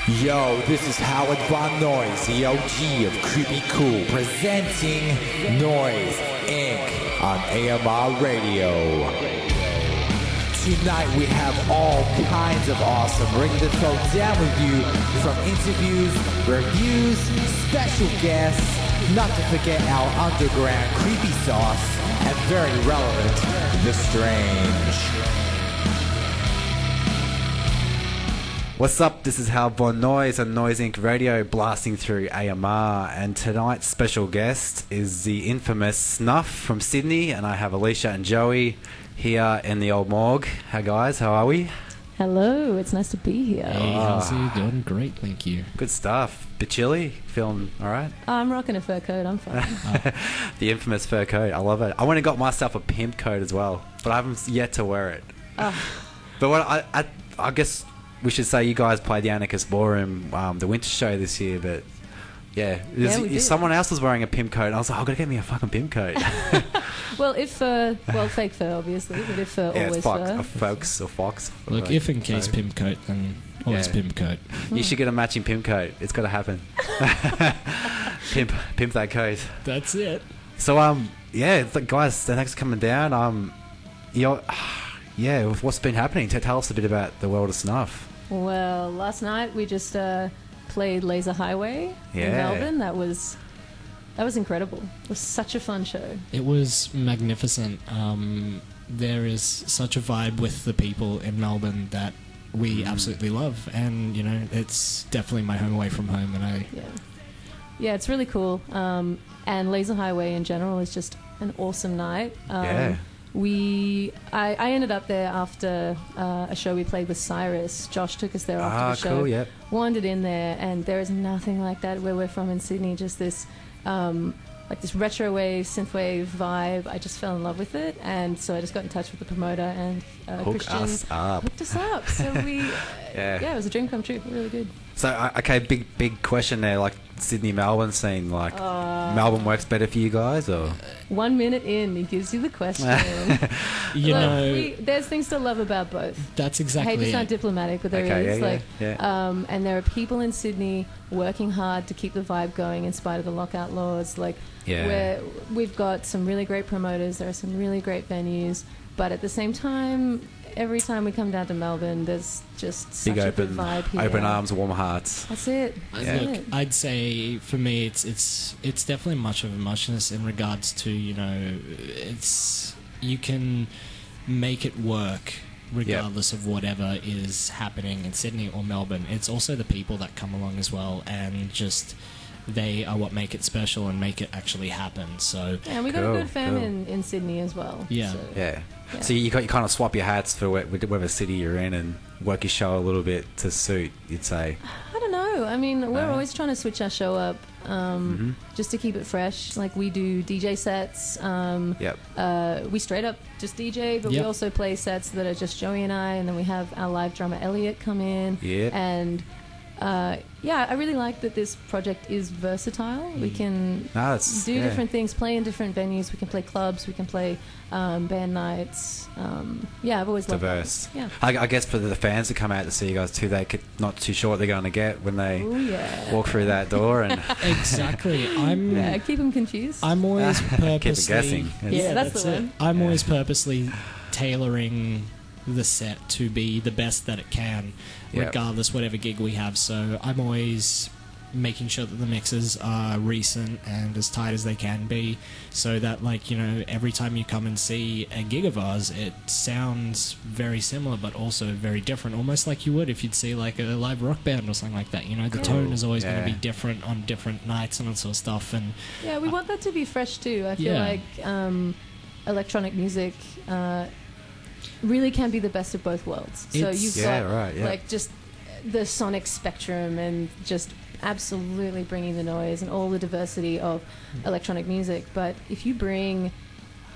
Yo, this is Howard Von Noise, the OG of Creepy Cool, presenting Noise Inc. on AMR Radio. Tonight we have all kinds of awesome, ready to throw down with you from interviews, reviews, special guests, not to forget our underground creepy sauce, and very relevant, the strange. What's up? This is Howard Von Noise on Noise Inc. Radio, blasting through AMR, and tonight's special guest is the infamous Snvff from Sydney, and I have Alicia and Joey here in the old morgue. Hi guys, how are we? Hello, it's nice to be here. Hey, how's it going? Great, thank you. Good stuff. Bit chilly? Feeling alright? I'm rocking a fur coat, I'm fine. The infamous fur coat, I love it. I went and got myself a pimp coat as well, but I haven't yet to wear it. But what I guess we should say you guys played the Anarchist Ballroom, the winter show this year, but someone else was wearing a pimp coat, and I was like, I've got to get me a fucking pimp coat. Well, if fake fur, obviously, but if always fur. A fox. Look, if in case pimp coat, then always pimp coat. You should get a matching pimp coat. It's got to happen. pimp that coat. That's it. So, it's like, guys, the next coming down, what's been happening? Tell us a bit about the world of Snvff. Well, last night we just played Laser Highway in Melbourne. That was incredible. It was such a fun show. It was magnificent. There is such a vibe with the people in Melbourne that we absolutely love, and it's definitely my home away from home. And it's really cool. And Laser Highway in general is just an awesome night. I ended up there after a show we played with Cyrus. Josh took us there after the show. Cool, yep. Wandered in there, and there is nothing like that where we're from in Sydney. Just this, this retro wave, synthwave vibe. I just fell in love with it, and so I just got in touch with the promoter, and Christian hooked us up. So we, it was a dream come true. Really good. So, okay, big question there. Like Sydney, Melbourne scene. Like Melbourne works better for you guys, or 1 minute in, he gives you the question. There's things to love about both. That's exactly. I hate to sound diplomatic, but there is. And there are people in Sydney working hard to keep the vibe going in spite of the lockout laws. We've got some really great promoters. There are some really great venues, but at the same time, every time we come down to Melbourne, there's just such a good vibe here. Open arms, warm hearts. That's it. Look, I'd say for me, it's definitely much of a muchness in regards to you can make it work regardless of whatever is happening in Sydney or Melbourne. It's also the people that come along as well, and just they are what make it special and make it actually happen. So we got a good fam in Sydney as well. So you kind of swap your hats for whatever city you're in and work your show a little bit to suit, you'd say. I don't know. I mean, we're always trying to switch our show up just to keep it fresh. Like, we do DJ sets. We straight up just DJ, but we also play sets that are just Joey and I, and then we have our live drummer Elliot come in. And I really like that this project is versatile. We can do different things, play in different venues. We can play clubs, we can play band nights. I've always loved diverse. Yeah. I guess for the fans who come out to see you guys too, they could not too sure what they're going to get when they walk through that door. And exactly. Keep them confused. I'm always purposely keep them guessing. That's the one. I'm always purposely tailoring the set to be the best that it can, regardless whatever gig we have. So I'm always making sure that the mixes are recent and as tight as they can be, so that every time you come and see a gig of ours, it sounds very similar but also very different, almost like you would if you'd see like a live rock band or something like that. The tone is always going to be different on different nights and that sort of stuff. And we want that to be fresh too. I feel like electronic music really can be the best of both worlds. So you've got just the sonic spectrum and just absolutely bringing the noise and all the diversity of electronic music. But if you bring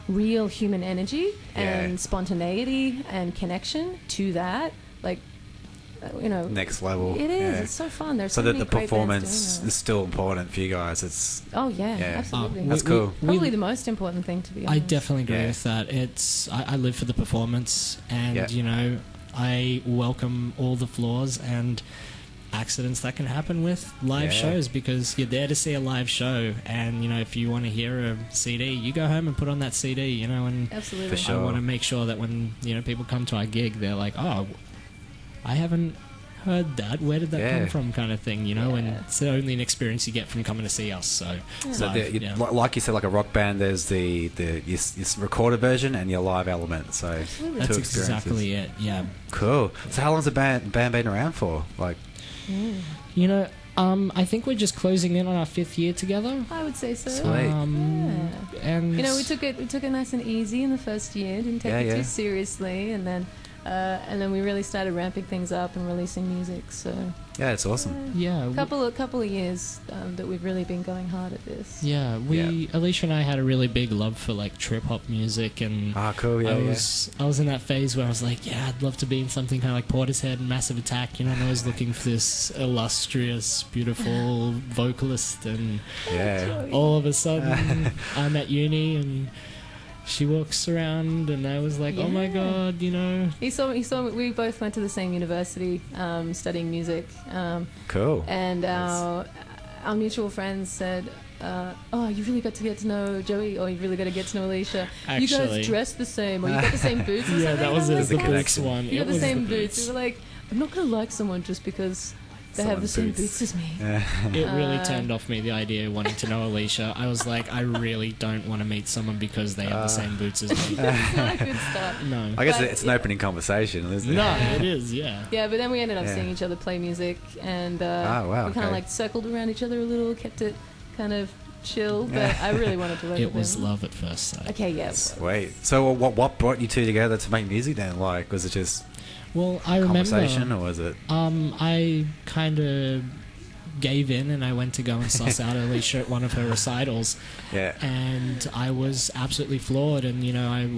real human energy and spontaneity and connection to that, next level. It is. It's so fun. There's so many that the great performance bands is still important for you guys. It's absolutely. That's cool. Probably the most important thing, to be honest. I definitely agree with that. I live for the performance, and I welcome all the flaws, and accidents that can happen with live shows, because you're there to see a live show, and if you want to hear a CD, you go home and put on that CD, and absolutely. For sure. I want to make sure that when people come to our gig, they're like, oh, I haven't heard that, where did that come from, kind of thing, and it's only an experience you get from coming to see us. So like you said, like a rock band, there's your recorded version and your live element, so that's exactly it. Cool. So how long's the band been around for? Like, I think we're just closing in on our 5th year together. I would say so. Sweet. And we took it nice and easy in the first year, didn't take it too seriously, and then we really started ramping things up and releasing music. So yeah, it's awesome. Yeah, couple of years that we've really been going hard at this. Yeah, Alicia and I had a really big love for like trip hop music, and cool. Yeah, I was in that phase where I was like, I'd love to be in something kind of like Portishead and Massive Attack. And I was looking for this illustrious, beautiful vocalist, and all of a sudden I'm at uni and she walks around, and I was like, oh my god, He saw me. We both went to the same university, studying music. Cool. And our mutual friends said, oh, you really got to get to know Joey, or you really got to get to know Alicia. Actually, you guys dress the same, or you got the same boots or something. That was the boots one. You got the same boots. We were like, I'm not going to like someone just because they have the same boots as me. It really turned off me, the idea of wanting to know Alicia. I was like, I really don't want to meet someone because they have the same boots as me. It's not a good start. No. I guess it's an opening conversation, isn't it? No, it is, yeah. Yeah, but then we ended up seeing each other play music, and we kind of like circled around each other a little, kept it kind of chill, but I really wanted to work with him. It was love at first sight. Okay, yeah. Sweet. So what brought you two together to make music then? Like, was it just... Well, I remember... conversation, or was it... I kind of gave in, and I went to go and suss out Alicia at one of her recitals. Yeah. And I was absolutely floored, and,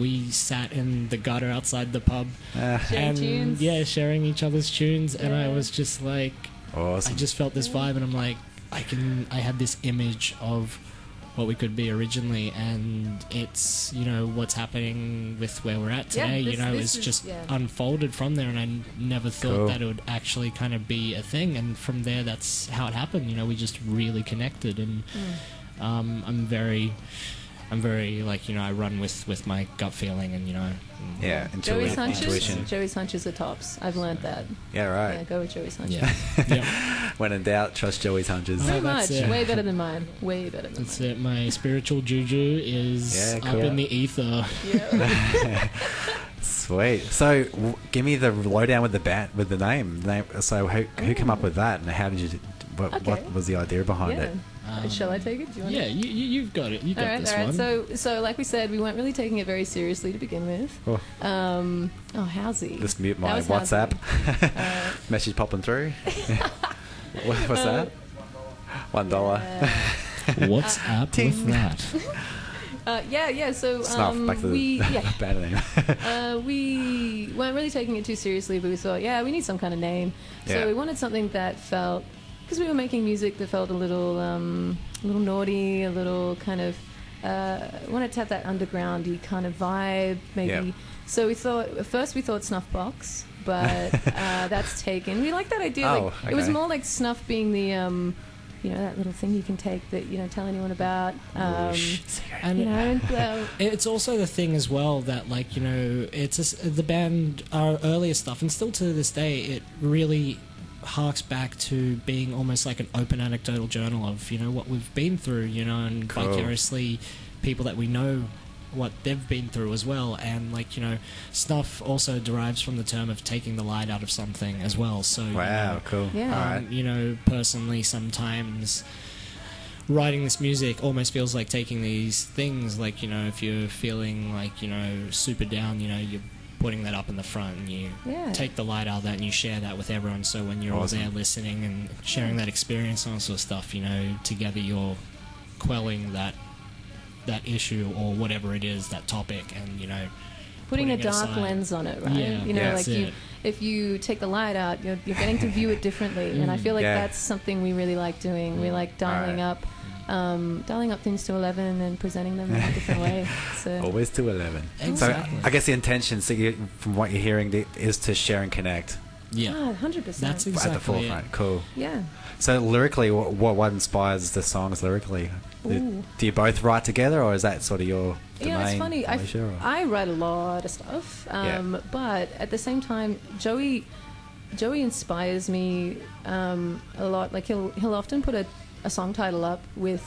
we sat in the gutter outside the pub. Sharing tunes. Yeah, sharing each other's tunes, and I was just like... Awesome. I just felt this vibe, and I'm like, I had this image of what we could be originally, and it's what's happening with where we're at today. It's just unfolded from there, and I never thought that it would actually kind of be a thing. And from there, that's how it happened. We just really connected, and I'm very like I run with my gut feeling, and Joey's intuition. Joey's hunches are tops. I've learned that. Yeah, right. Yeah, go with Joey's hunches. Yeah. When in doubt, trust Joey's hunches. Pretty much. Way better than mine. Way better than mine. That's it. My spiritual juju is up in the ether. Yeah. Sweet. So, give me the lowdown with the band, with the name. So, who came up with that, and how did you? What was the idea behind it? Shall I take it? Do you want it? You've got it. You got this one. So like we said, we weren't really taking it very seriously to begin with. How's he? Just mute my WhatsApp. Message popping through. What's that? $1. What's up with that? So Snvff, back to the band name. We weren't really taking it too seriously, but we thought, we need some kind of name. So we wanted something that felt, because we were making music that felt a little naughty, a little kind of wanted to have that undergroundy kind of vibe, maybe. So we thought Snuff Box, but that's taken. We like that idea. It was more like snuff being the that little thing you can take that you don't tell anyone about. It's also the thing as well that it's the band, our earlier stuff, and still to this day, it really harks back to being almost like an open anecdotal journal of what we've been through, and vicariously people that we know what they've been through as well. And snuff also derives from the term of taking the light out of something as well. So cool. Personally, sometimes writing this music almost feels like taking these things, if you're feeling super down, you're putting that up in the front, and you take the light out of that and you share that with everyone. So when you're all there listening and sharing that experience and all sort of stuff, together you're quelling that issue or whatever it is, that topic, and putting a dark lens on it, right? If you take the light out, you're getting to view it differently, and I feel like that's something we really like doing. We like dialing up things to 11 and presenting them in a different way. So. Always to 11. Exactly. So I guess the intention, from what you're hearing, is to share and connect. Yeah, 100%. That's exactly at the forefront. it. Cool. Yeah. So lyrically, what inspires the songs lyrically? Do you both write together, or is that sort of your domain? It's funny. Alicia, I write a lot of stuff, but at the same time, Joey inspires me a lot. Like he'll often put a song title up with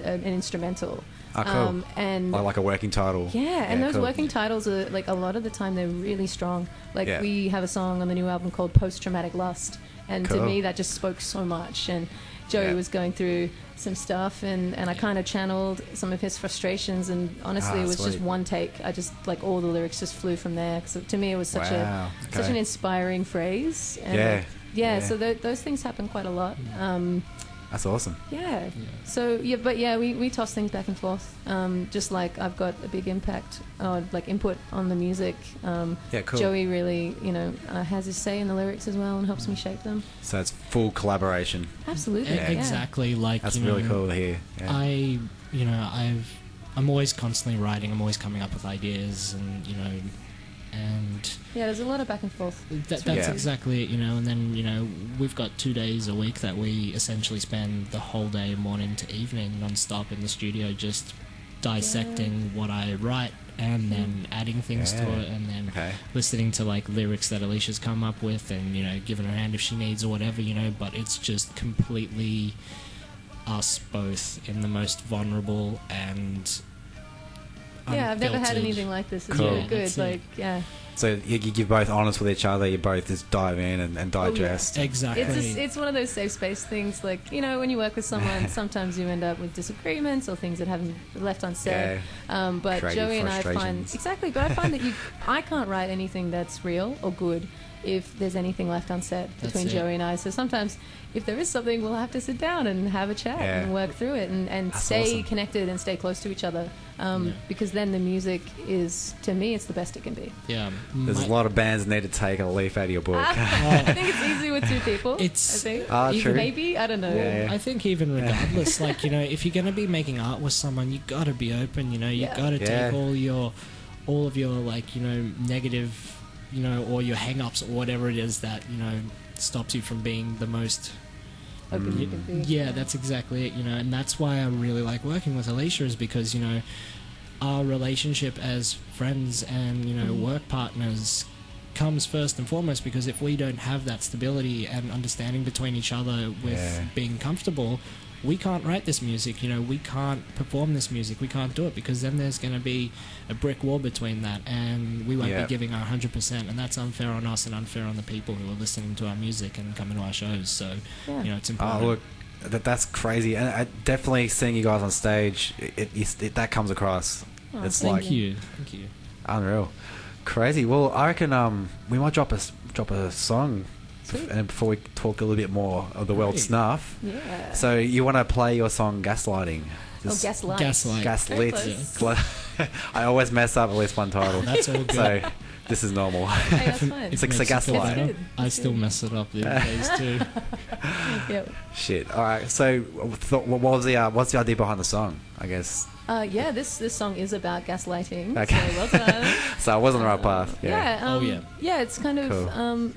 an instrumental. Oh, cool. And like a working title. Yeah, and those cool. working titles are like a lot of the time they're really strong. Like we have a song on the new album called Post Traumatic Lust, and to me that just spoke so much. And Joey was going through some stuff, and I kind of channeled some of his frustrations, and honestly it was just one take. I just like all the lyrics just flew from there. So to me it was such an inspiring phrase. And so those things happen quite a lot. That's awesome. Yeah. So we toss things back and forth. Just like I've got a big impact or like input on the music. Cool. Joey really, has his say in the lyrics as well and helps me shape them. So it's full collaboration. Absolutely. Exactly. Like that's really cool to hear. Yeah. I'm always constantly writing. I'm always coming up with ideas, and there's a lot of back and forth. That's exactly it, and then, we've got 2 days a week that we essentially spend the whole day, morning to evening, non-stop in the studio, just dissecting what I write and then adding things to it, and then listening to, like, lyrics that Alicia's come up with and, giving her a hand if she needs or whatever, but it's just completely us both in the most vulnerable and I've never had anything like this. It's cool. really good. So you're both honest with each other. You both just dive in and digest. Exactly. It's one of those safe space things. Like, when you work with someone, sometimes you end up with disagreements or things that haven't left unsaid. But creative Joey and I find but I find that I can't write anything that's real or good if there's anything left unsaid between Joey and I. So sometimes if there is something, we'll have to sit down and have a chat and work through it and stay connected and stay close to each other. Because then the music is, to me, it's the best it can be. Yeah. There's a lot of bands that need to take a leaf out of your book. I think it's easy with two people. True. Maybe, I don't know. Yeah. I think even regardless, like, if you're going to be making art with someone, you got to be open, you got to take all of your like, negative, or your hang-ups or whatever it is that, stops you from being the most open you can be. Yeah, that's exactly it, and that's why I really like working with Alicia, is because, our relationship as friends and, work partners comes first and foremost, because if we don't have that stability and understanding between each other with being comfortable, we can't write this music, we can't perform this music, we can't do it, because then there's going to be a brick wall between that, and we won't be giving our 100%, and that's unfair on us and unfair on the people who are listening to our music and coming to our shows. So it's important. Look, that's crazy, and I definitely seeing you guys on stage, it that comes across. It's thank you unreal, crazy. Well, I reckon we might drop a song. Sweet. And before we talk a little bit more of the world snuff, so you want to play your song Gaslighting? Gaslight. Gaslit. I always mess up at least one title. That's all good. So this is normal. Hey, that's fine. It's like a gaslight. I still mess it up the other days too. Shit. All right. So what's the idea behind the song, I guess? This song is about gaslighting. Okay. So well done. So I was on the right path. It's kind of cool.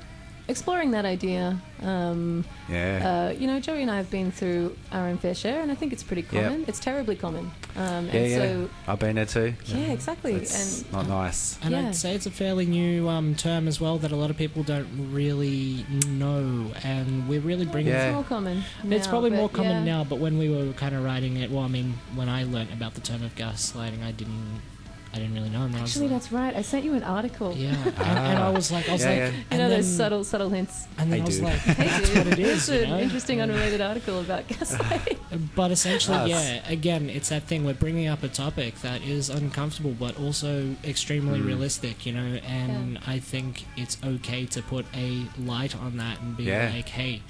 Exploring that idea. Joey and I have been through our own fair share, and I think it's pretty common. It's terribly common. So I've been there too. Yeah, exactly. It's not nice. And I'd say it's a fairly new term as well that a lot of people don't really know, and we're really bringing. It's more common. It's probably more common now, but when we were kind of writing it, when I learnt about the term of gaslighting, I didn't really know. And actually, that's right. I sent you an article. Yeah, and I was like, those subtle hints. And then I was like, that's what it is. It's an interesting, unrelated article about gaslighting. But essentially, again, it's that thing. We're bringing up a topic that is uncomfortable, but also extremely realistic, And I think it's okay to put a light on that and be like, hey.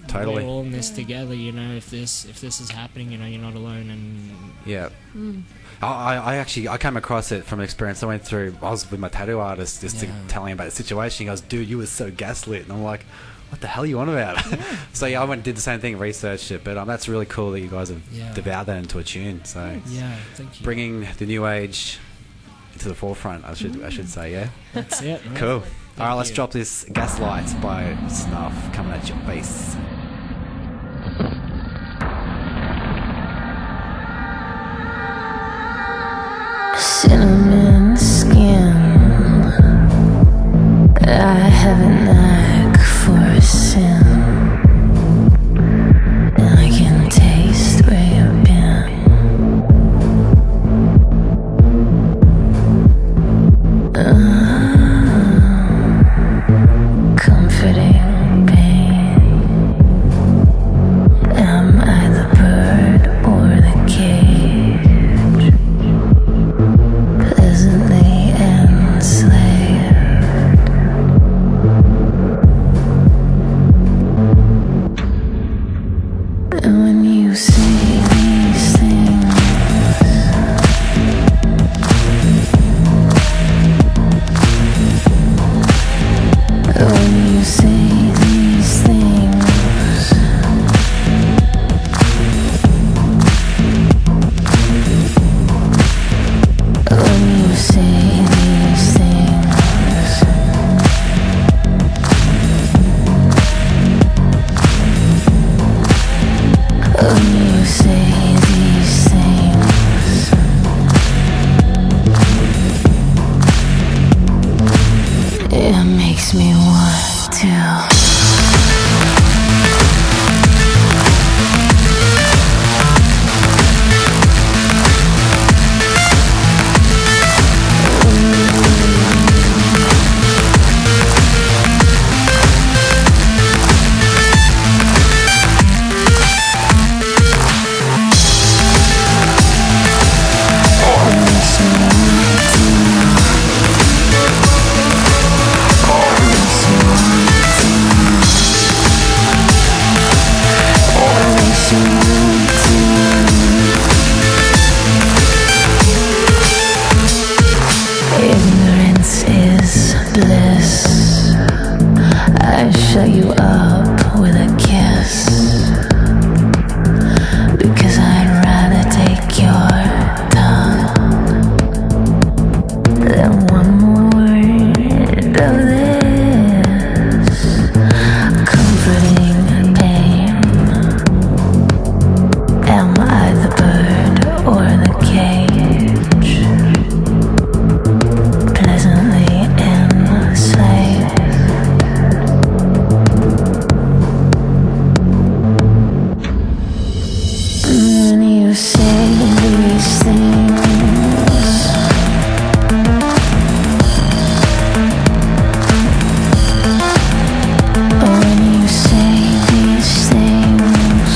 Totally. We're all in this together, if this is happening, you're not alone. And I came across it from experience. I was with my tattoo artist just to telling him about the situation. He goes, dude, you were so gaslit. And I'm like, what the hell are you on about? So I went and did the same thing, researched it. But that's really cool that you guys have devoured that into a tune. So thank you. Bringing the new age to the forefront, I should say, That's it. Right? Cool. Alright, let's drop this Gaslight by Snvff coming at your face. Cinnamon skin, I have a knack for a sin, and I can taste where you've been. Comforting pain. Am I the bird or the cage? Pleasantly enslaved. And when you say these things, when you say these things, when you say these things, when you say these things, it makes me want to. Ignorance is bliss. I shut you up with a kiss, because I'd rather take your tongue than one more word of this comforting pain. Am I the bird or the cage? Pleasantly enslaved. When you say these things, when you say these things,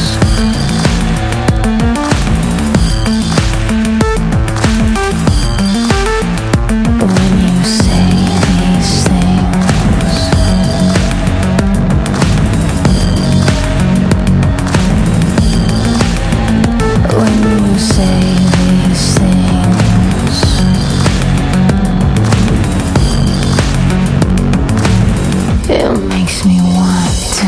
when you say these things, when you say these things, it makes me want to.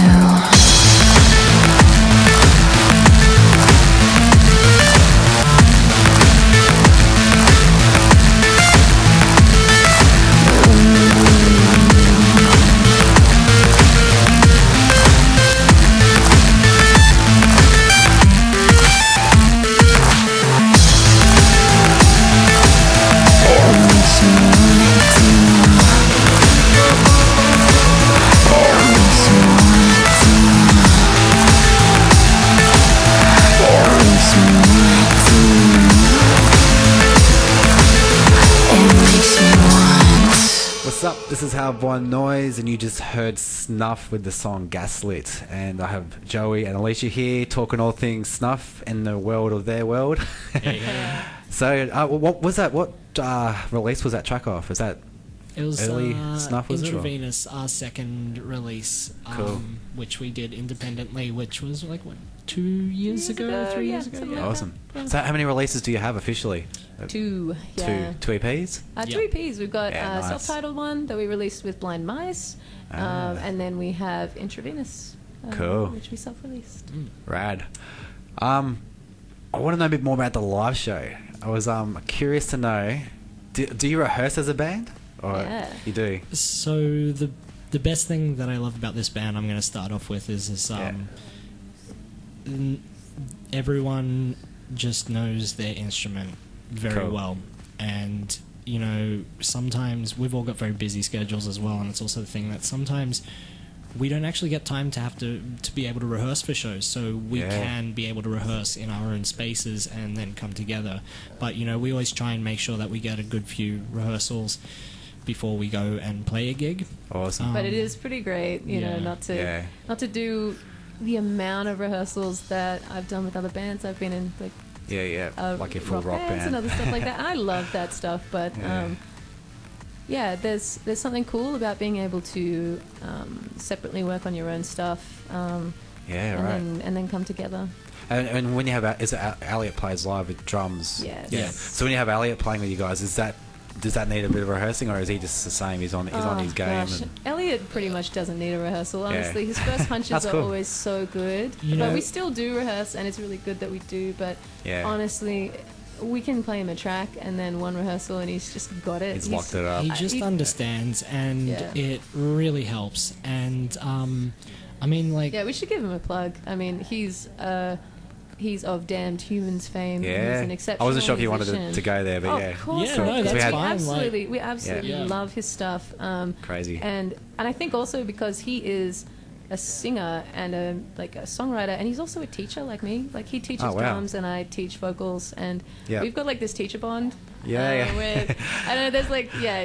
What's up? This is How Bon Noise, and you just heard Snvff with the song Gaslit. And I have Joey and Alicia here talking all things Snvff in the world of their world. Yeah. So, what was that? What release was that track off? Was that It was early Snvff, was it? Or? IntraVenus, our second release, Cool. which we did independently, which was like, what, 2 years ago, 3 years ago? something Yeah. like Awesome. Yeah. So, how many releases do you have officially? Two. Yeah. Two EPs? Two Yeah. EPs. We've got Yeah, a nice. self-titled one that we released with Blind Mice, and then we have IntraVenus, Cool. which we self-released. Rad. I want to know a bit more about the live show. I was curious to know, do you rehearse as a band? Or you do? So the best thing that I love about this band, I'm going to start off with, is this. Everyone just knows their instrument very well, and you know, sometimes we've all got very busy schedules as well, and it's also the thing that sometimes we don't actually get time to have to be able to rehearse for shows, so we can be able to rehearse in our own spaces and then come together. But you know, we always try and make sure that we get a good few rehearsals before we go and play a gig. Awesome. But it is pretty great, you know, not to do the amount of rehearsals that I've done with other bands. I've been in like like a full rock bands band and other stuff like that. I love that stuff, but there's something cool about being able to separately work on your own stuff. And then come together. And when you have Elliot plays live with drums. Yes. Yeah. So when you have Elliot playing with you guys, does that need a bit of rehearsing, or is he just the same? He's on his game. Gosh. Elliot pretty much doesn't need a rehearsal. Honestly, his first punches are always so good. But we still do rehearse, and it's really good that we do. But honestly, we can play him a track and then one rehearsal, and he's just got it. He's locked it up. He just understands, and it really helps. And I mean, like, we should give him a plug. I mean, he's of Damned Humans fame. Yeah. He's an exceptional I wasn't sure if you musician. wanted to go there, but Of course, we absolutely love his stuff. Crazy. And I think also because he is a singer and a songwriter, and he's also a teacher like me. Like, he teaches drums and I teach vocals, and we've got like this teacher bond. Where, I know there's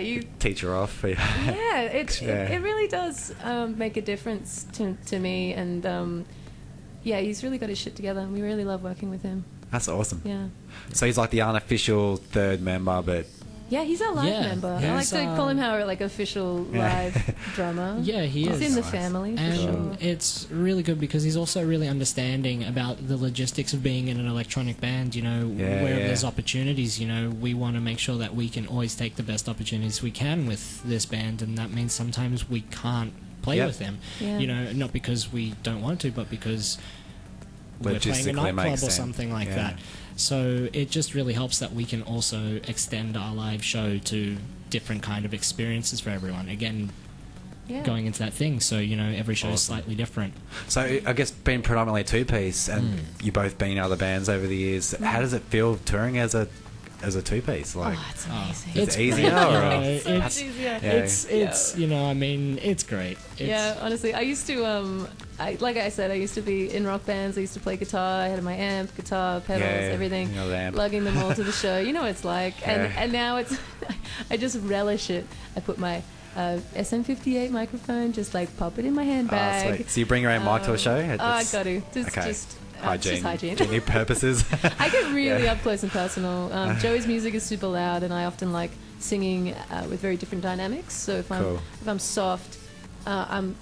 you teacher off. It really does make a difference to me, and he's really got his shit together, and we really love working with him. That's awesome. Yeah. So he's like the unofficial third member, but he's our live member. I like to call him our official live drummer. Yeah, he's in the family for sure. It's really good because he's also really understanding about the logistics of being in an electronic band. You know, where there's opportunities, you know, we want to make sure that we can always take the best opportunities we can with this band, and that means sometimes we can't play with them. You know, not because we don't want to, but because we're playing a nightclub or something like that. So it just really helps that we can also extend our live show to different kind of experiences for everyone. Again, going into that thing, so you know, every show is slightly different. So I guess being predominantly a two-piece, and you both been in other bands over the years, how does it feel touring as a two-piece? Like, it's amazing. It's easier. It's easier. It's you know, I mean, it's great. Honestly, I used to like I said, I used to be in rock bands. I used to play guitar. I had my amp, guitar, pedals, everything, lugging them all to the show. You know what it's like. And now it's I just relish it. I put my SM58 microphone, just like pop it in my handbag. Sweet. So you bring your own mic to a show? I got to. Just hygiene. Any purposes? I get really up close and personal. Joey's music is super loud, and I often like singing with very different dynamics. So if I'm soft, I'm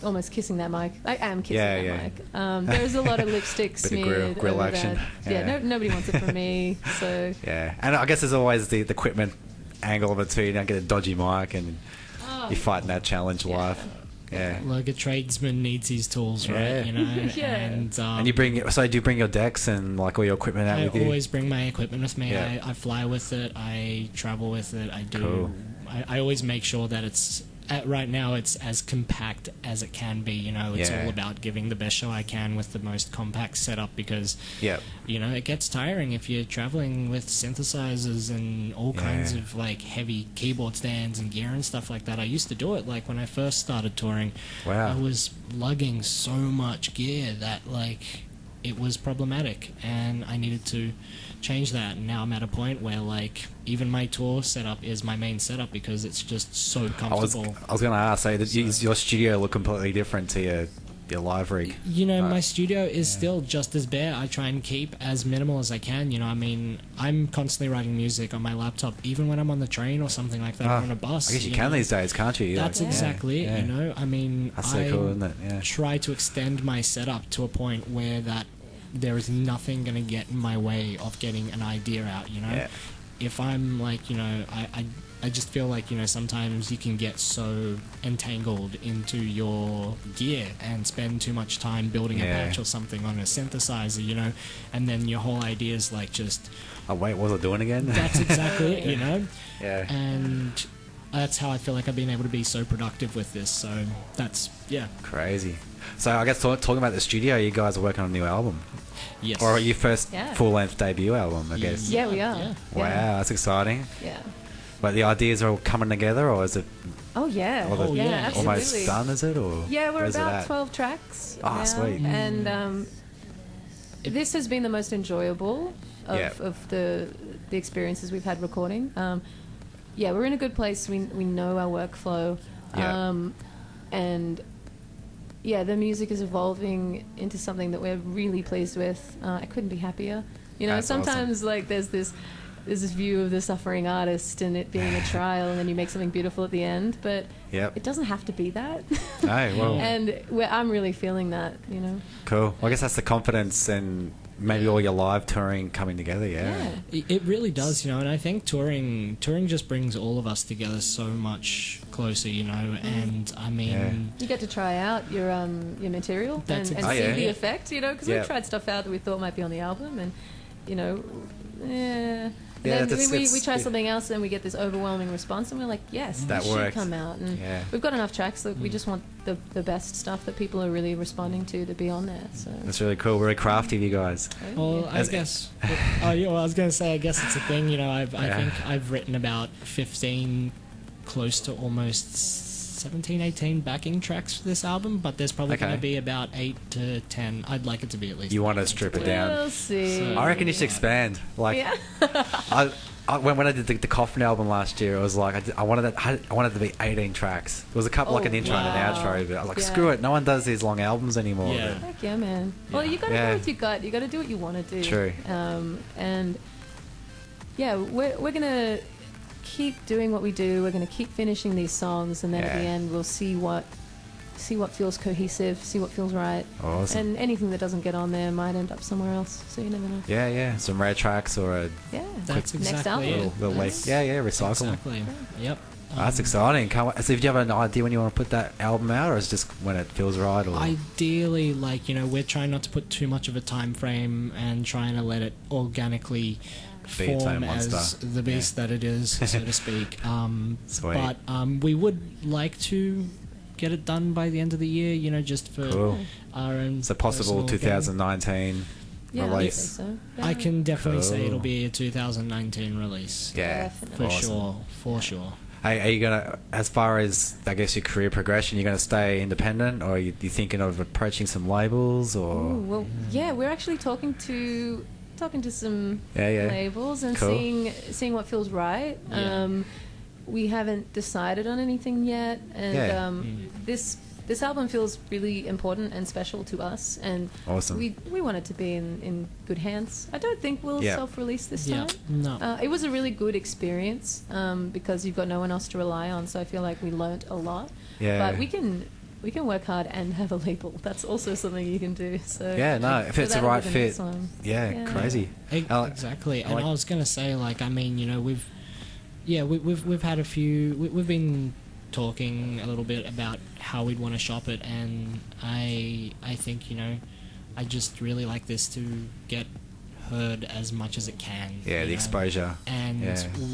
almost kissing that mic. I am kissing that mic. There's a lot of lipstick smeared. Grill action. Nobody wants it from me. So and I guess there's always the equipment angle of it too. You don't get a dodgy mic, and you're fighting that challenge live. Yeah. Like a tradesman needs his tools, right? You know, and you bring. So do you bring your decks and like all your equipment out with you? I always bring my equipment with me. I fly with it. I travel with it. I do. Cool. I always make sure that it's. Right now, it's as compact as it can be. You know, it's all about giving the best show I can with the most compact setup, because you know, it gets tiring if you're traveling with synthesizers and all kinds of like heavy keyboard stands and gear and stuff like that. I used to do it like when I first started touring. I was lugging so much gear that like it was problematic, and I needed to change that. And now I'm at a point where like even my tour setup is my main setup because it's just so comfortable. I was going to ask, so does your studio look completely different to your live rig? You know, my studio is still just as bare. I try and keep as minimal as I can. You know, I mean, I'm constantly writing music on my laptop, even when I'm on the train or something like that, or on a bus. I guess you can these days, can't you? That's exactly it, you know? I mean, that's so cool, isn't it? Yeah. Try to extend my setup to a point where that there is nothing going to get in my way of getting an idea out, you know? If I'm like, you know, I just feel like, you know, sometimes you can get so entangled into your gear and spend too much time building a patch or something on a synthesizer, you know, and then your whole idea is like just... Oh, wait, what was I doing again? That's exactly it, you know? And that's how I feel like I've been able to be so productive with this. So that's crazy. So I guess talking about the studio, you guys are working on a new album. Yes. Or your first full-length debut album, I guess. Yeah, we are. Yeah. Wow, that's exciting. Yeah. But the ideas are all coming together, or is it Oh yeah. yeah, absolutely. almost done? Is it, or Yeah, we're where's it about at? 12 tracks. Ah, now, sweet. And this has been the most enjoyable Yeah. of the experiences we've had recording. Yeah, we're in a good place. We know our workflow. Yeah. And yeah, the music is evolving into something that we're really pleased with. I couldn't be happier. You know, That's sometimes like there's this view of the suffering artist and it being a trial, and then you make something beautiful at the end. But it doesn't have to be that. Oh, well. And I'm really feeling that, you know. Cool. Well, I guess that's the confidence and maybe all your live touring coming together. Yeah. It really does, you know, and I think touring just brings all of us together so much closer, you know. And I mean, you get to try out your material and see the effect, you know, because we've tried stuff out that we thought might be on the album, and you know, then we try something else and we get this overwhelming response, and we're like, yes, that should come out. And we've got enough tracks that we just want the best stuff that people are really responding to be on there. So that's really cool. Very crafty of you guys. Well, I guess. I was going to say, I guess it's a thing. You know, I think I've written about 15, close to almost 17, 18 backing tracks for this album, but there's probably going to be about 8 to 10. I'd like it to be at least. You want to strip it down? We'll see. So, I reckon you should expand. Like, when I did the Coffin album last year, it was like I wanted it to be 18 tracks. There was a couple like an intro and an outro, but I was like, screw it, no one does these long albums anymore. Yeah. Heck yeah, man. Well, you got to go with your gut. You got to do what you want to do. True. And yeah, we're gonna keep doing what we do. We're going to keep finishing these songs, and then at the end we'll see what feels cohesive, see what feels right. Awesome. And anything that doesn't get on there might end up somewhere else, so you never know. Yeah, some rare tracks or a that's next album. Recycling. Exactly. Yep. That's exciting. So, do you have an idea when you want to put that album out, or is it just when it feels right? Or? Ideally, like, you know, we're trying not to put too much of a time frame and trying to let it organically form as the beast that it is, so to speak. Sweet. But we would like to get it done by the end of the year, you know, just for our own. So possible 2019 release. So. Yeah. I can definitely say it'll be a 2019 release. Yeah, for sure. Hey, are you gonna, as far as I guess your career progression, you're gonna stay independent, or are you thinking of approaching some labels, or? Ooh, well, yeah, we're actually talking to some labels and seeing what feels right. We haven't decided on anything yet, and this album feels really important and special to us, and awesome. We want it to be in good hands. I don't think we'll self-release this time. No. It was a really good experience because you've got no one else to rely on, so I feel like we learnt a lot. But we can work hard and have a label. That's also something you can do. So if it's the right fit. Crazy. Exactly. And I was gonna say, like, I mean, you know, we've had a few. We've been talking a little bit about how we'd want to shop it, and I think, you know, I just really like this to get heard as much as it can. Yeah, the exposure. And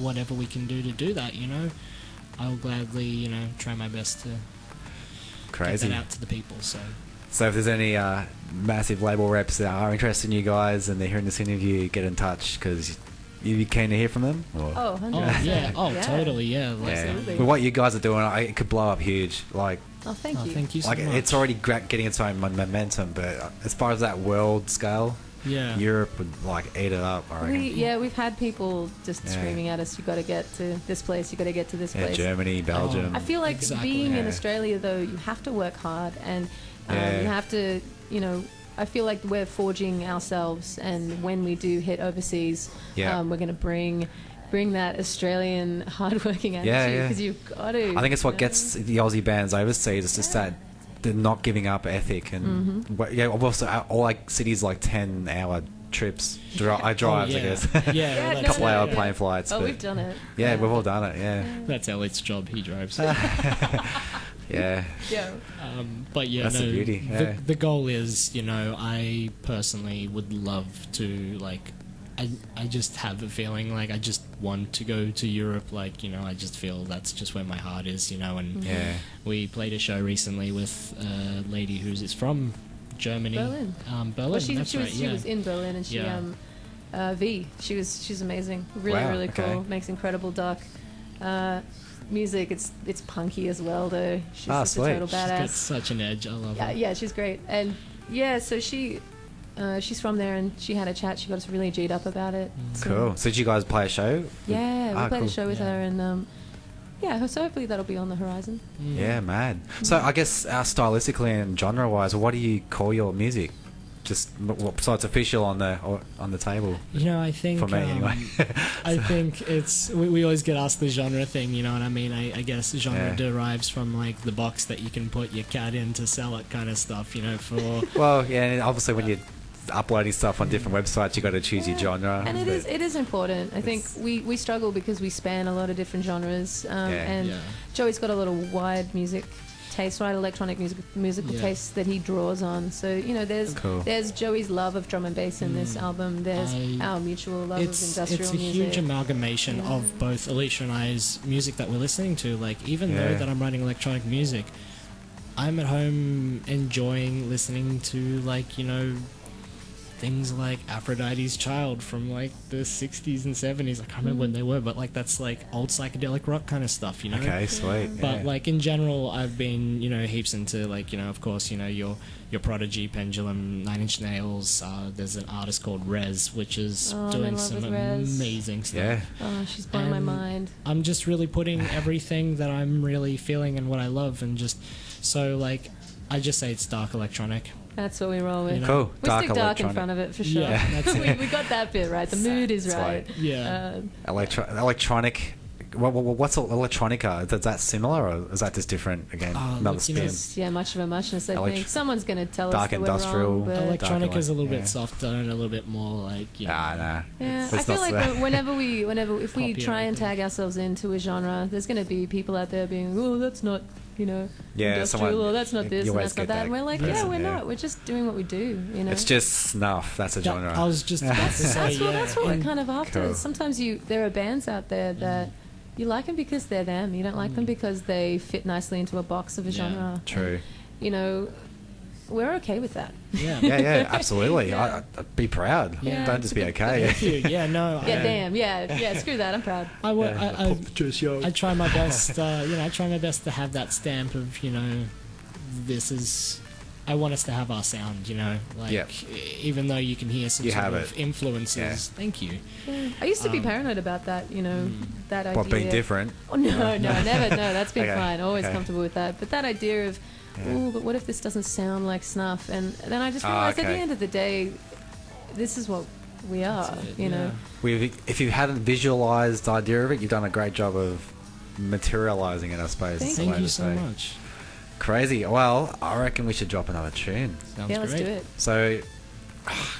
whatever we can do to do that, you know, I'll gladly, you know, try my best to. Get that out to the people. So if there's any massive label reps that are interested in you guys and they're hearing this interview, get in touch, because you'd be keen to hear from them. Or? 100%. Totally. Yeah. With what you guys are doing, it could blow up huge. Like, thank you. Thank you so much. It's already getting its own momentum, but as far as that world scale, Europe would eat it up. I reckon. We've had people just screaming at us, you got to get to this place, you got to get to this place. Germany, Belgium. I feel like being in Australia, though, you have to work hard, and you have to, you know, I feel like we're forging ourselves, and when we do hit overseas, we're going to bring that Australian hardworking attitude, because you've got to. I think it's what gets the Aussie bands overseas. It's just that the not giving up ethic, and also all cities 10-hour trips. I drive, I guess. A couple hour plane flights. Oh, we've done it. Yeah, we've all done it. Yeah, that's Elliot's job. He drives. Yeah. But that's the beauty. The goal is, you know, I personally would love to I just have a feeling like I just want to go to Europe. Like, you know, I just feel that's just where my heart is, you know. And we played a show recently with a lady who's from Germany. Berlin. Berlin, Well, that's right, she was in Berlin, and she she's amazing. Really cool. Makes incredible dark music. It's punky as well, though. She's just a total badass. She's got such an edge. I love her. Yeah, she's great. And so she's from there, and she had a chat. She got us really G'd up about it. Cool. So did you guys play a show? Yeah, we played a show with her, and so hopefully that'll be on the horizon. Yeah, mad. So I guess stylistically and genre-wise, what do you call your music? Just so it's official on the table. You know, I think for me anyway. I think it's we always get asked the genre thing. You know what I mean? I guess genre derives from like the box that you can put your cat in to sell it, kind of stuff. You know, for well, yeah, and obviously when you're uploading stuff on different websites, you got to choose your genre. And it is important. I think we struggle because we span a lot of different genres, and Joey's got a little wide music taste, right? Electronic musical taste that he draws on. So, you know, there's Joey's love of drum and bass in this album. There's our mutual love of industrial music. It's a huge amalgamation of both Alicia and I's music that we're listening to. Like, even though that I'm writing electronic music, I'm at home enjoying listening to, like, you know, things like Aphrodite's Child from like the 60s and 70s. I can't remember when they were, but like that's like old psychedelic rock kind of stuff, you know. Okay, sweet. But like in general, I've been, you know, heaps into like, you know, of course, you know, your Prodigy, Pendulum, Nine Inch Nails. There's an artist called Rez, which is doing some amazing stuff. Yeah. Oh, she's blowing my mind. I'm just really putting everything that I'm really feeling and what I love, and just so like I just say it's dark electronic. That's what we roll with. You know? Cool. We stick dark in front of it for sure. Yeah, that's we got that bit right. The mood is right. Yeah. Electronic. What's electronica? Is that similar, or is that just different again? Another spin. Much of a muchness. I think someone's going to tell dark us that industrial. we're wrong, electronic is a little bit softer and a little bit more like. You know, Yeah, I feel like if we try and tag ourselves into a genre, there's going to be people out there being, oh, that's not. You know, industrial, or that's not this, and that's not that. And we're like, we're not. We're just doing what we do. You know, it's just snuff. That's a genre. I was just about to say, that's what we're kind of after. Cool. Sometimes there are bands out there that you like them because they're them. You don't like them because they fit nicely into a box of a genre. True. And, you know, we're okay with that. Yeah, absolutely. I'd be proud. Yeah. Don't just be okay. Yeah, no. Screw that. I'm proud. I try my best. I try my best to have that stamp of, you know, this is. I want us to have our sound, you know, like even though you can hear some sort of influences. Yeah. Thank you. Yeah. I used to be paranoid about that, you know, that idea. What, being different? Oh no, never. No, that's been fine. Always comfortable with that. But that idea of, but what if this doesn't sound like snuff? And then I just realized at the end of the day, this is what we are, you know. If you hadn't visualized the idea of it, you've done a great job of materializing it, I suppose. Thank you so much. Crazy. Well, I reckon we should drop another tune. Sounds great. Let's do it. So,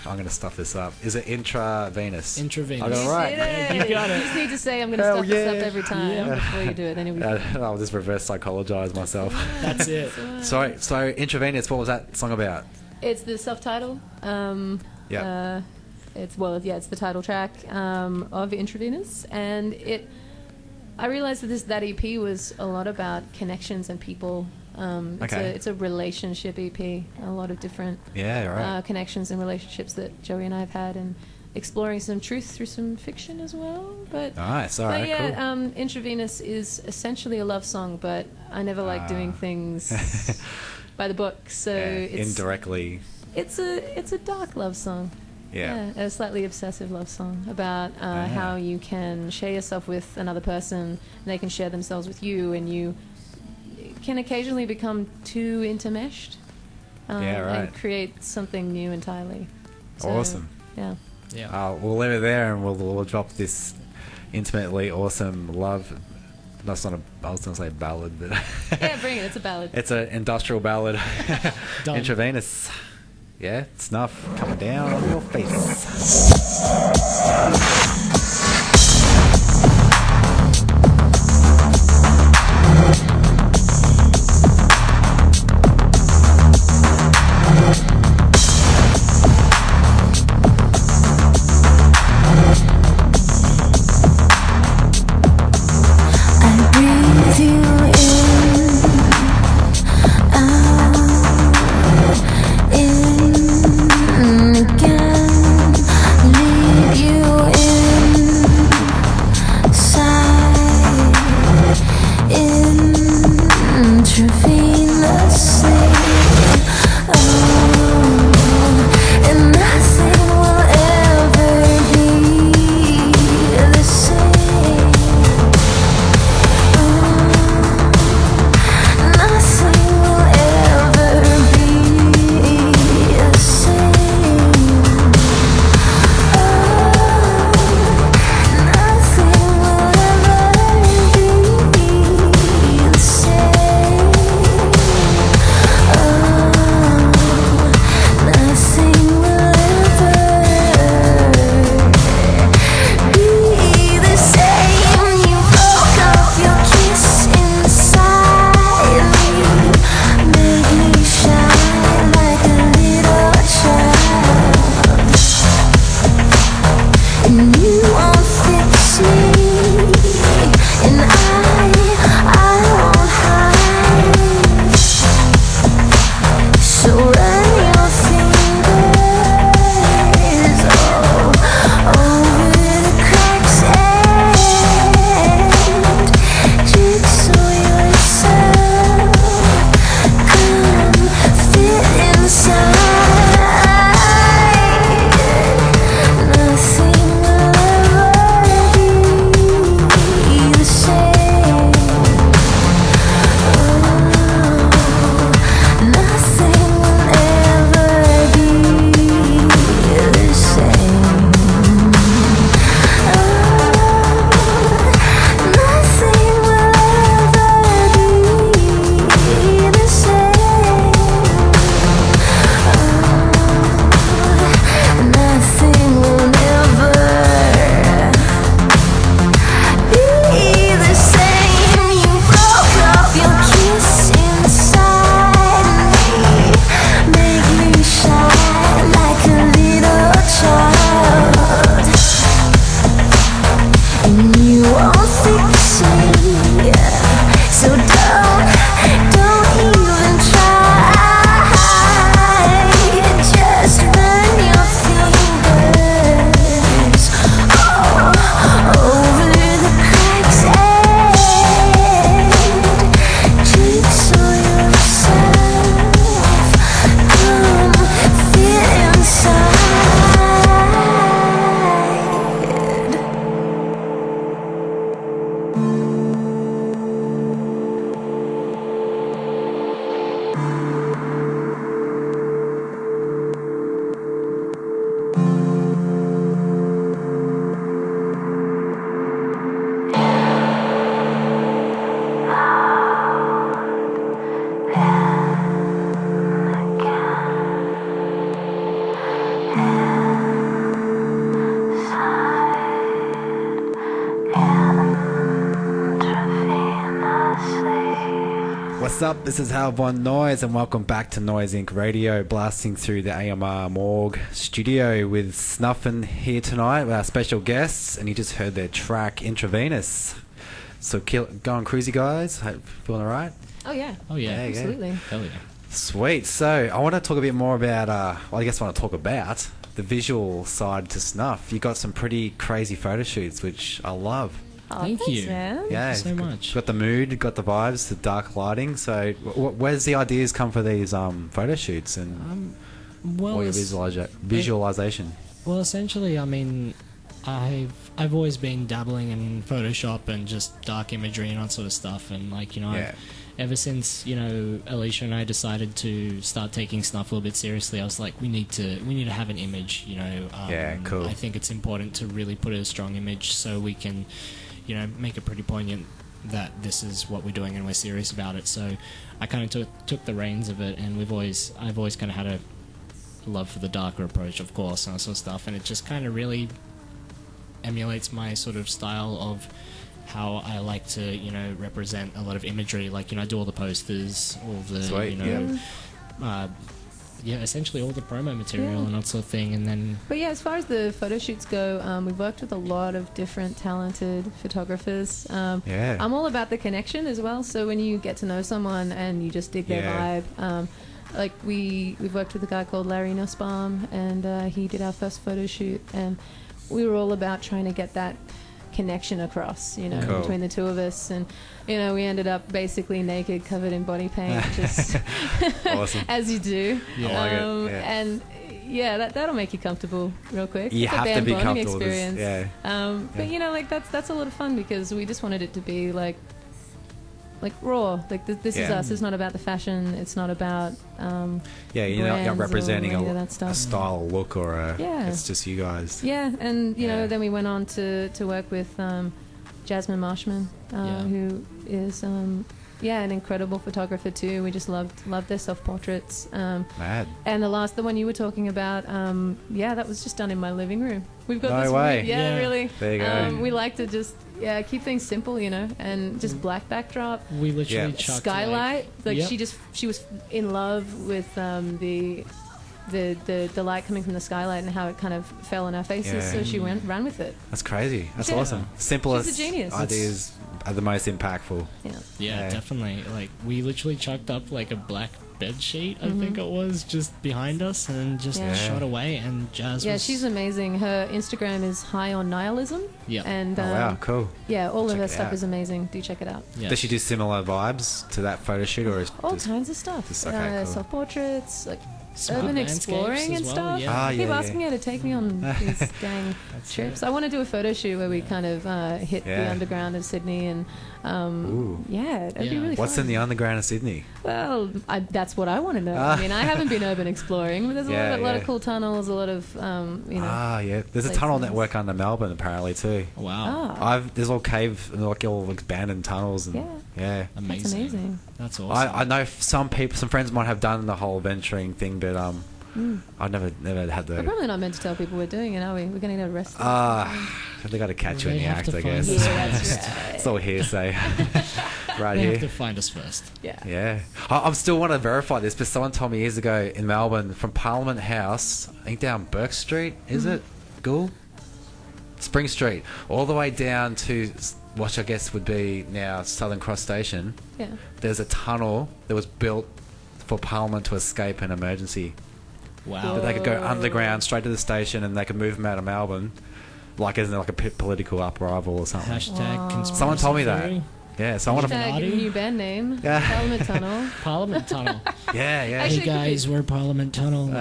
I'm going to stuff this up. Is it IntraVenus? IntraVenus. I got it right. You got it. You just need to say I'm going to stuff this up every time before you do it. Then it'll be I'll just reverse psychologize myself. That's it. So IntraVenus, what was that song about? It's the self-title. It's the title track of IntraVenus, and I realized that EP was a lot about connections and people. It's a relationship EP. A lot of different connections and relationships that Joey and I have had, and exploring some truth through some fiction as well. But nice, cool. IntraVenus is essentially a love song, but I never like doing things by the book. So it's indirectly, it's a dark love song. Yeah, a slightly obsessive love song about how you can share yourself with another person, and they can share themselves with you, and you can occasionally become too intermeshed and create something new entirely. So, awesome. Yeah. We'll leave it there, and we'll drop this intimately awesome love. That's not I was going to say ballad, but bring it. It's a ballad. It's an industrial ballad. IntraVenus. Yeah, snuff coming down on your face. What's up? This is Hal Von Noise, and welcome back to Noise Inc. Radio, blasting through the AMR Morgue studio with Snuffin here tonight with our special guests, and you just heard their track IntraVenus. So go on cruisy, guys. Feeling alright? Oh yeah. Oh yeah. Absolutely. Hell yeah. Sweet. So I want to talk a bit more about, well, I guess I want to talk about the visual side to Snuff. You got some pretty crazy photo shoots, which I love. Oh, Thank thanks, you. man. Yeah, so much. Got the mood, got the vibes, the dark lighting. So, where's the ideas come for these photo shoots and Well, or your visualization? Well, essentially, I mean, I've always been dabbling in Photoshop and just dark imagery and that sort of stuff, and like ever since Alicia and I decided to start taking Snuff a little bit seriously, I was like, we need to have an image. Yeah, cool. I think it's important to really put a strong image so we can, make it pretty poignant that this is what we're doing and we're serious about it. So I kind of took the reins of it, and I've always kind of had a love for the darker approach, of course, and that sort of stuff, and it just kind of really emulates my sort of style of how I like to, represent a lot of imagery. Like, I do all the posters, all the, Sweet, essentially all the promo material and that sort of thing. And then, But yeah, as far as the photo shoots go, we've worked with a lot of different talented photographers. I'm all about the connection as well. So when you get to know someone and you just dig their vibe, like we've worked with a guy called Larry Nussbaum, and he did our first photo shoot, and we were all about trying to get that connection across, Cool. between the two of us, and we ended up basically naked, covered in body paint, just Awesome. as you do. Yeah. I like it, yeah. And that'll make you comfortable real quick. You It's a have to band be bonding comfortable with this, experience. But that's a lot of fun because we just wanted it to be like raw. Like this is us. It's not about the fashion. It's not about you're not representing brands or any of that a stuff. style look or it's just you guys. Yeah, and then we went on to work with Jasmine Marshman, who is an incredible photographer too. We just loved their self portraits. Mad. And the one you were talking about, that was just done in my living room. We've got No this way. really. There you go. We like to just keep things simple, and just black backdrop. we literally chucked Skylight, Yep. she was in love with the light coming from the skylight and how it kind of fell on our faces, Yeah. so she ran with it. That's crazy. That's Yeah. awesome. Simplest She's a genius. ideas are the most impactful. Yeah, definitely. Like, we literally chucked up like a black bed sheet, I think it was, just behind us, and just shot away. And Jazz was... she's amazing. Her Instagram is high on nihilism. Yeah. And Oh, wow, cool. all of Check her it stuff out. is amazing. Do check it out. Yeah. Does she do similar vibes to that photo shoot, or is All just kinds of stuff. just- okay, cool. Self portraits, like Smart urban landscapes exploring as and well, stuff. yeah. I keep asking her to take me on these dang That's trips. it. I want to do a photo shoot where we kind of hit the Yeah. underground of Sydney, and Ooh. it'd be Yeah. really What's fun. in the underground of Sydney? Well, that's what I want to know. I mean, I haven't been urban exploring, but there's a lot of cool tunnels, a lot of There's a tunnel places. network under Melbourne apparently too. Wow. There's all cave, like all abandoned tunnels, and That's Amazing. amazing. That's awesome. I know some friends might have done the whole venturing thing, but I've never had We're the. probably not meant to tell people we're doing it, are we? We're going to get arrested. They got to catch you in They the have act, to I find guess. us. Yeah, that's right. It's all hearsay, right They have to here. find us first. Yeah. Yeah, I still want to verify this, but someone told me years ago in Melbourne, from Parliament House, I think down Burke Street, is it? Gould? Spring Street, all the way down to what I guess would be now Southern Cross Station. Yeah. There's a tunnel that was built for Parliament to escape an emergency. Wow. That they could go underground straight to the station, and they could move them out of Melbourne, like as in like a political upheaval or something. Hashtag conspiracy Someone told me that. theory. Yeah, so I want to. Hashtag new band name. Yeah. Parliament Tunnel. Parliament Tunnel. Yeah. Hey Actually, guys, we're Parliament Tunnel, and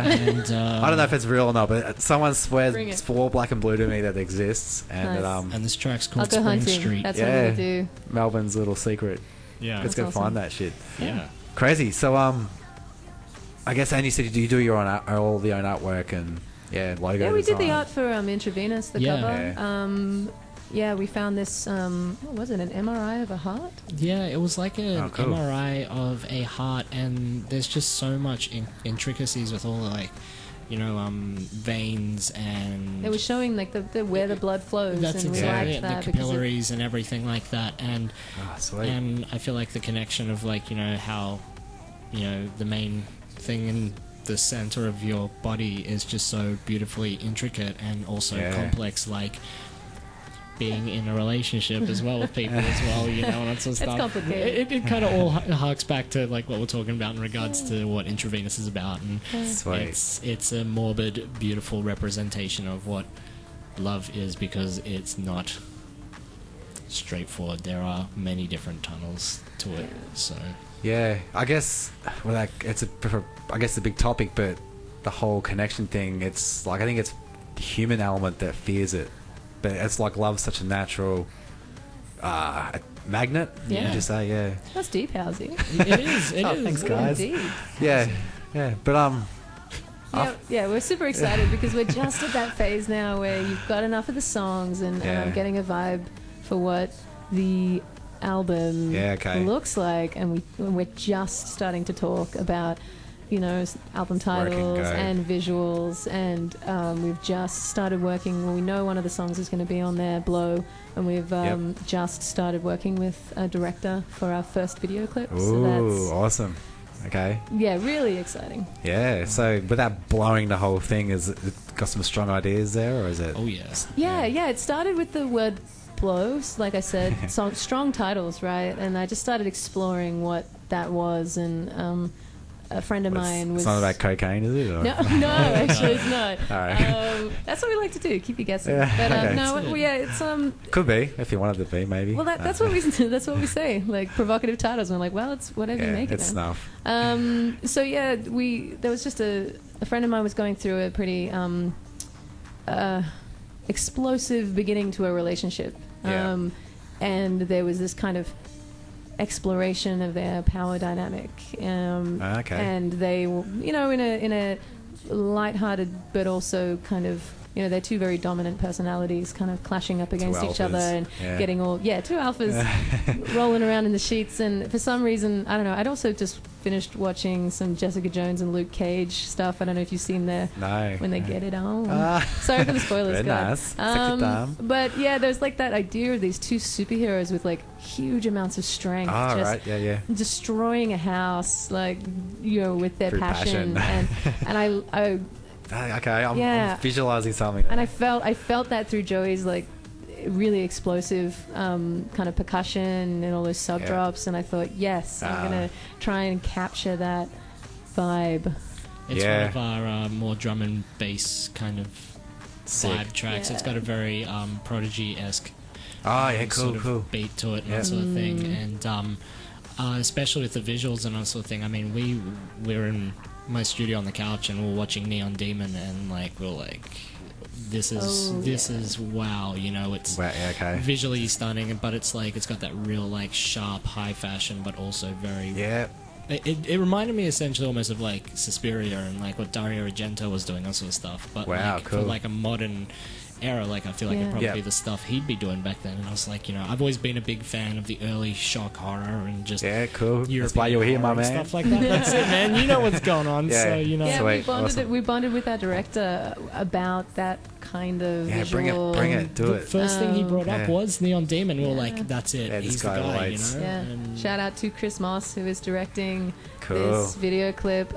I don't know if it's real or not, but someone Bring swears it. swore black and blue to me that it exists, and Nice. and this track's I'll called go Spring hunting. Street. That's Yeah. what we'll do. Melbourne's little secret. Yeah. Let's go That's awesome. find that shit. Yeah. Crazy. So I guess Andy said you do your own all the own artwork and logo. Yeah, we did the design. art for IntraVenus, the Yeah. cover. We found this, what was it, an MRI of a heart? Yeah, it was like an Oh, cool. MRI of a heart, and there's just so much intricacies with all the, like, veins and... It was showing like where the blood flows. That's and exactly we it, liked the capillaries and everything like that. And sweet. and I feel like the connection of like, how, the main thing in the center of your body is just so beautifully intricate and also complex, like being in a relationship as well with people as well, and that sort of stuff. It's complicated. It kind of all harks back to like what we're talking about in regards to what IntraVenus is about, and it's a morbid, beautiful representation of what love is, because it's not straightforward. There are many different tunnels to it. So I guess it's a big topic, but the whole connection thing, it's like I think it's the human element that fears it. But it's like love's such a natural magnet. Yeah. Would you say? Yeah. That's deep, Housey. It is. It is. Thanks, guys. Indeed. Yeah. But we're super excited because we're just at that phase now where you've got enough of the songs and getting a vibe for what the album looks like, and we're just starting to talk about album titles and visuals, and we've just started working. Well, we know one of the songs is going to be on there, Blow, and we've just started working with a director for our first video clip. Ooh, so that's awesome. Okay. Yeah, really exciting. Yeah, so without blowing the whole thing, is it got some strong ideas there, or is it? Oh, yes. Yeah, it started with the word blows, like I said, strong titles, right? And I just started exploring what that was, and a friend of mine was... It's not about cocaine, is it? Or? No, actually it's not. All right. That's what we like to do, keep you guessing. Yeah, But okay. no, it's... Could be, if you wanted to be, maybe. Well, that's what we say, like provocative titles. We're like, well, it's whatever you make it. It's snuff. So yeah, there was just a friend of mine was going through a pretty explosive beginning to a relationship. And there was this kind of exploration of their power dynamic. And they were, in a lighthearted but also kind of, they're two very dominant personalities kind of clashing up against each other and getting all... Yeah, two alphas rolling around in the sheets. And for some reason, I don't know, I'd also just finished watching some Jessica Jones and Luke Cage stuff. I don't know if you've seen when they get it on. Sorry for the spoilers, very guys. Nice. But yeah, there's like that idea of these two superheroes with like huge amounts of strength, destroying a house, like with their Through passion. and I I'm visualizing something. And I felt that through Joey's like really explosive kind of percussion and all those sub drops, and I thought, yes, I'm gonna try and capture that vibe. It's one of our more drum and bass kind of vibe tracks. It's got a very Prodigy-esque cool beat to it and that sort of thing, and especially with the visuals and that sort of thing. I mean, we were in my studio on the couch and we were watching Neon Demon, and like we're like, this is wow, it's visually stunning, but it's like it's got that real like sharp high fashion, but also very it reminded me essentially almost of like Suspiria and like what Dario Argento was doing, that sort of stuff, but for like a modern era, like I feel like it'd probably be the stuff he'd be doing back then. And I was like, I've always been a big fan of the early shock horror and just European that's why you're here, my man. Stuff like that. That's it, man. You know what's going on. So we bonded with our director about that kind of visual. Bring it, do it. The first thing he brought up was Neon Demon. We were like, that's it. Yeah, he's the guy. And shout out to Chris Moss, who is directing this video clip.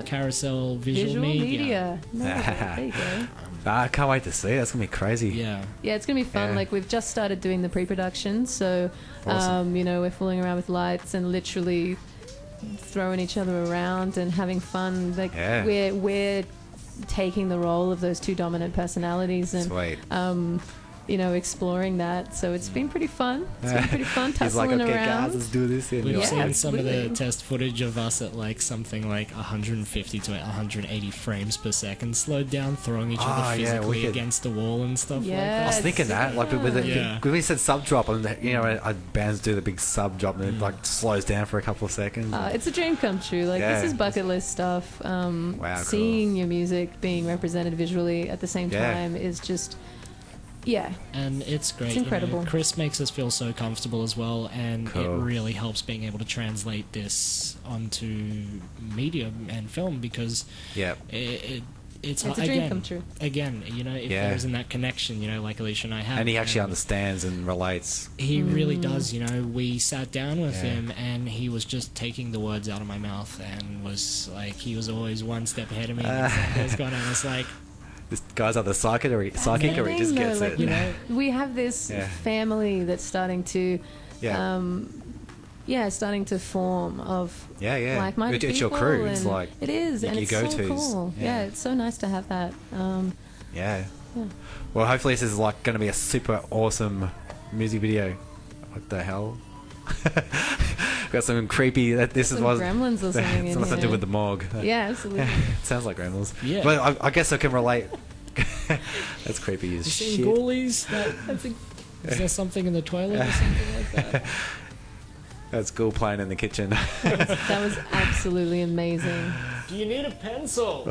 Carousel Visual Media. No, there you go. I can't wait to see it. It's going to be crazy. Yeah, it's going to be fun. Like, we've just started doing the pre-production, so, we're fooling around with lights and literally throwing each other around and having fun. Like, we're taking the role of those two dominant personalities and, exploring that. So it's been pretty fun. It's been pretty fun tussling He's like, okay, around. guys, let's do this. We've seen some of the test footage of us at like something like 150 to 180 frames per second, slowed down, throwing each other physically against the wall and stuff like that. I was thinking that, like with it, when we said sub drop, and bands do the big sub drop, and it like slows down for a couple of seconds. It's a dream come true. Like this is bucket list stuff. Seeing your music being represented visually at the same time is just. Yeah. And it's great. It's incredible. Chris makes us feel so comfortable as well, and it really helps being able to translate this onto media and film, because it's a dream come true. Again, you know, if there isn't that connection, you know, like Alicia and I have, and he actually understands and relates. He really does. You know, we sat down with him, and he was just taking the words out of my mouth, and was like, he was always one step ahead of me. I was like, this guy's either psychic or he just gets it. You know, we have this family that's starting to, starting to form of like-minded people. It's your crew. It's like it is, and it's so cool. Yeah, it's so nice to have that. Well, hopefully this is like going to be a super awesome music video. What the hell? Got some creepy. This is what gremlins or something. Something to do with the morgue. Yeah, absolutely. Sounds like gremlins. Yeah, but I guess I can relate. That's creepy as shit. You seen ghoulies? Is there something in the toilet or something like that? That's Ghoul playing in the kitchen. That was absolutely amazing. Do you need a pencil?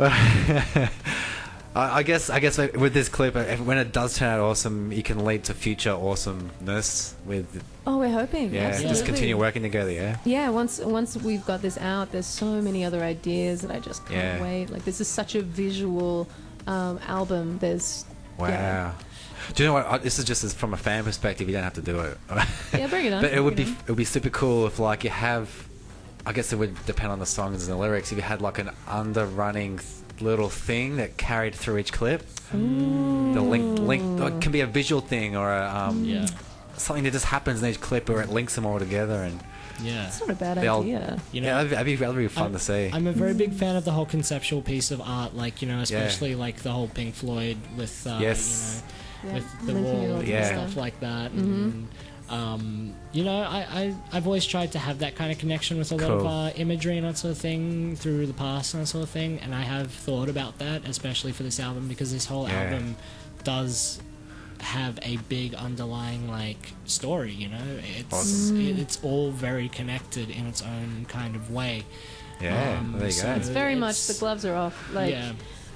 I guess with this clip, when it does turn out awesome, it can lead to future awesomeness. With we're hoping. Just continue working together. Yeah. Once we've got this out, there's so many other ideas that I just can't wait. Like, this is such a visual album. There's Do you know what? This is just from a fan perspective. You don't have to do it. Yeah, bring it on. But it would be super cool if, like, you have. I guess it would depend on the songs and the lyrics. If you had like an underrunning little thing that carried through each clip, the link it can be a visual thing or a something that just happens in each clip, or it links them all together. And it's not a bad idea. You know, that'd be fun to see. I'm a very big fan of the whole conceptual piece of art, like, you know, especially like the whole Pink Floyd with you know, with the wall and stuff like that. And, you know, I've always tried to have that kind of connection with a lot of imagery and that sort of thing through the past and that sort of thing, and I have thought about that, especially for this album, because this whole album does have a big underlying, like, story, you know. It's all very connected in its own kind of way. There you go. It's very much the gloves are off. Like,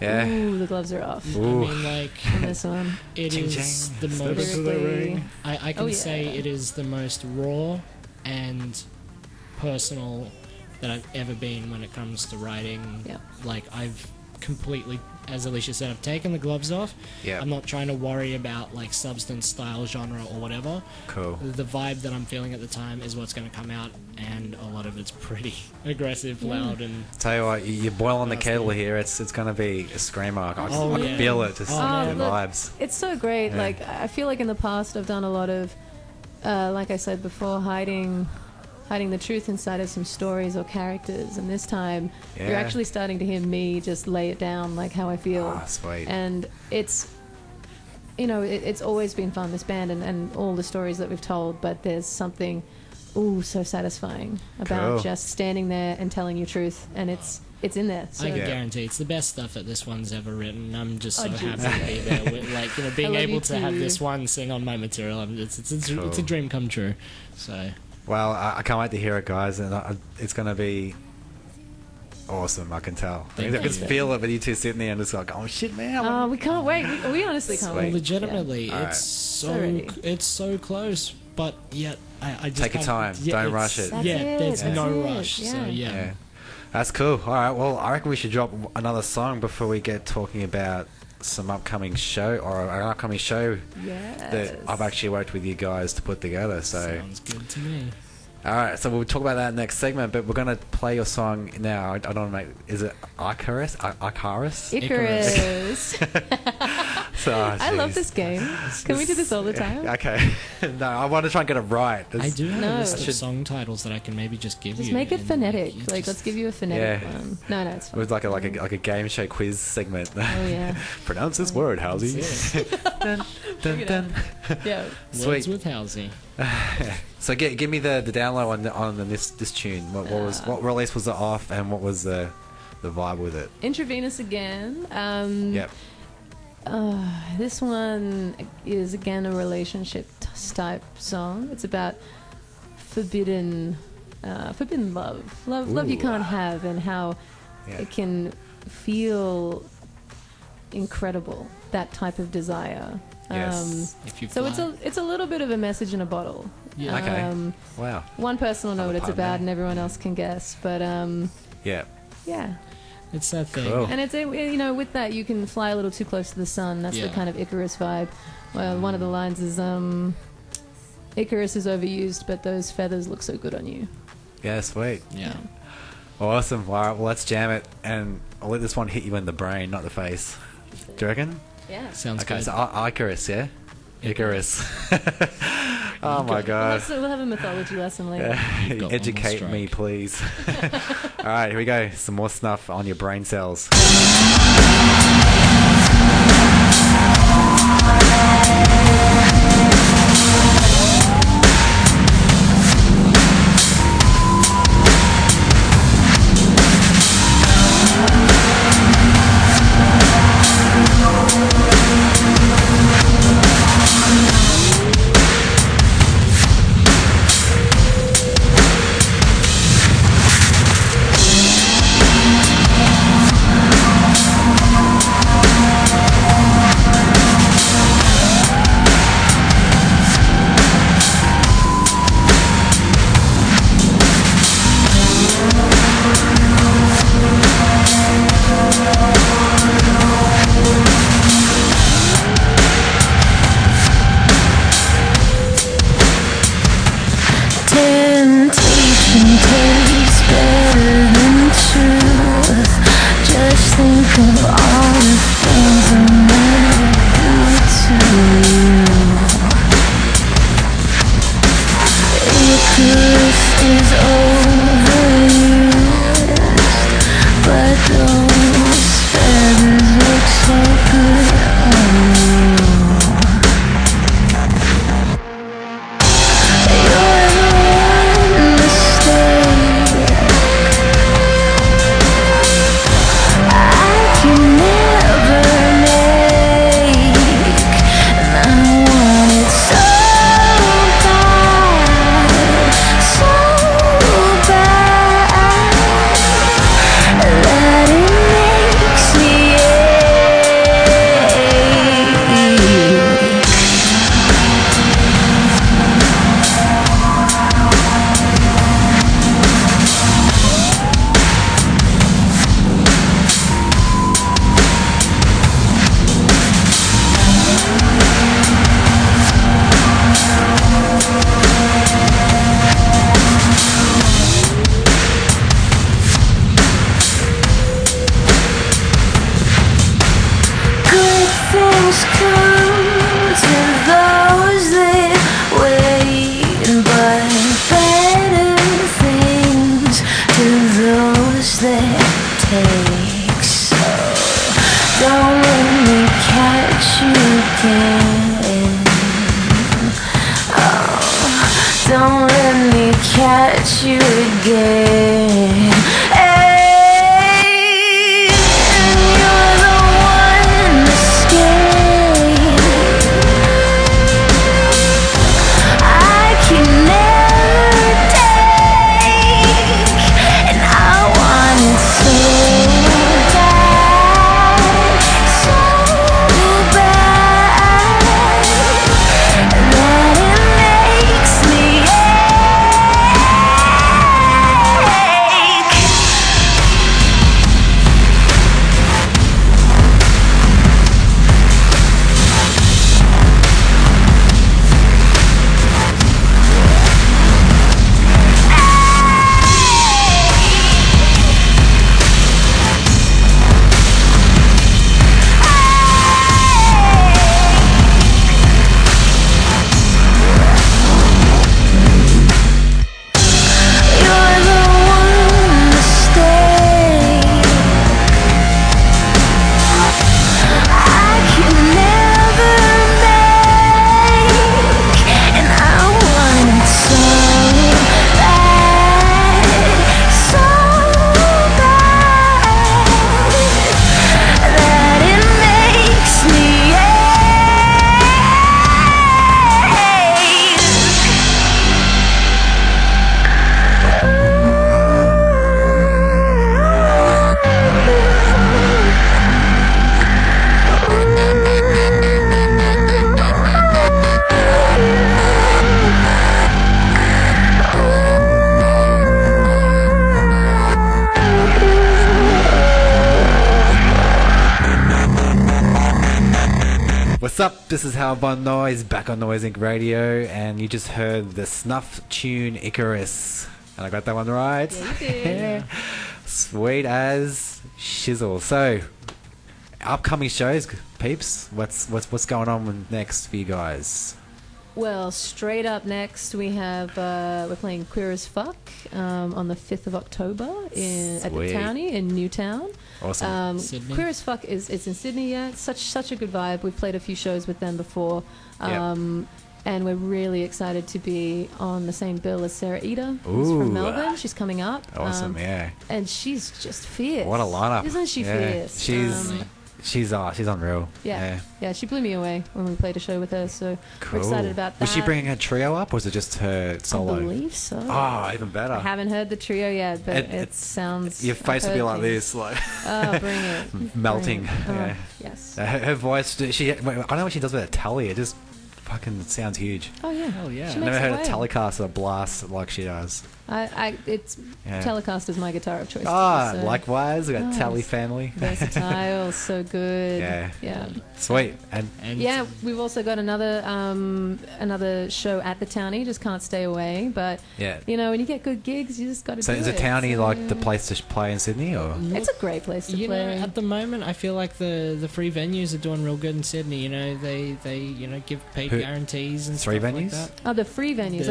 ooh, the gloves are off. Ooh. I mean, like, on this one, it is the most. I can say it is the most raw and personal that I've ever been when it comes to writing. Like, I've completely, as Alicia said, I've taken the gloves off. I'm not trying to worry about, like, substance, style, genre, or whatever. The vibe that I'm feeling at the time is what's going to come out, and a lot of it's pretty aggressive, loud, and... Tell you what, you're boiling the kettle here. It's going to be a screamer. I can feel it. Just the vibes. It's so great. Like, I feel like in the past I've done a lot of, like I said before, hiding the truth inside of some stories or characters, and this time you're actually starting to hear me just lay it down, like, how I feel. Sweet. And it's, you know, it's always been fun, this band, and all the stories that we've told, but there's something so satisfying about just standing there and telling your truth, and it's in there. So. I can guarantee it's the best stuff that this one's ever written. I'm just so happy to be there. With, like, you know, being able to have this one sing on my material, it's a dream come true. So. Well, I can't wait to hear it, guys, and it's going to be awesome. I can tell. I can feel it with you two sitting there and just like, oh shit, man! We can't wait. We honestly can't wait. Legitimately, it's so close, but yet I just take your time. Don't rush it. There's no rush. So that's cool. All right, well, I reckon we should drop another song before we get talking about some upcoming show, or an upcoming show that I've actually worked with you guys to put together. So sounds good to me. All right, so we'll talk about that next segment, but we're going to play your song now. I don't want to make... Is it Icarus? Icarus? I love this game. Can we do this all the time? Okay. No, I want to try and get it right. I do have a list of song titles that I can maybe just give you. Just make it phonetic. Like, let's give you a phonetic one. No, it's fine. With like a game show quiz segment. Oh, yeah. Pronounce this word, Halsey. Dun, dun, dun. Yeah. Words with Halsey. So give me the download on this tune. What release was it off, and what was the vibe with it? IntraVenus again. This one is again a relationship type song. It's about forbidden love you can't have, and how it can feel incredible, that type of desire. Yes. So it's a little bit of a message in a bottle. Yeah. Okay. Wow. One person will know what it's about, and everyone else can guess. But the It's that thing. Cool. And it's with that you can fly a little too close to the sun. That's the kind of Icarus vibe. Well, one of the lines is Icarus is overused, but those feathers look so good on you. Yeah, sweet. Yeah. Awesome. All right, well, let's jam it, and I'll let this one hit you in the brain, not the face. Do you reckon? Yeah. Sounds Okay, good. so Icarus, yeah? Icarus. Oh my god. We'll have a mythology lesson later. You've got Educate one more me, stroke. please. All right, here we go. Some more snuff on your brain cells. What's up? This is Howard Von Noise back on Noise Inc. Radio, and you just heard the Snvff tune Icarus. And I got that one right. Yeah, you did. Sweet as shizzle. So, upcoming shows, peeps. What's going on next for you guys? Well, straight up next we have we're playing Queer as Fuck on the 5th of October at the Townie in Newtown. Awesome. Queer as Fuck it's in Sydney. Yeah, it's such a good vibe. We've played a few shows with them before, and we're really excited to be on the same bill as Sarah Eder, who's from Melbourne. She's coming up. Awesome, yeah. And she's just fierce. What a lineup! Isn't she fierce? She's unreal. Yeah, she blew me away when we played a show with her, so cool. we're excited about that. Was she bringing her trio up, or was it just her solo? I believe so. Oh, even better. I haven't heard the trio yet, but it sounds... Your face will be like this, like... Oh, bring it. Melting. Bring it. Yeah. Yes. Her voice, I don't know what she does with her telly, it just fucking sounds huge. Oh, yeah. Oh, yeah. She I've never heard a makes it Telecaster blast like she does. Telecaster's my guitar of choice. So. Likewise, we got Tally Family. Versatile, so good. Yeah. Sweat. And yeah, we've also got another show at the Townie. Just can't stay away. But you know, when you get good gigs, you just got to. So is the Townie like the place to play in Sydney, or? It's a great place to play. Know, at the moment, I feel like the free venues are doing real good in Sydney. You know, they give paid guarantees and free stuff venues. Like that. Oh, the free venues,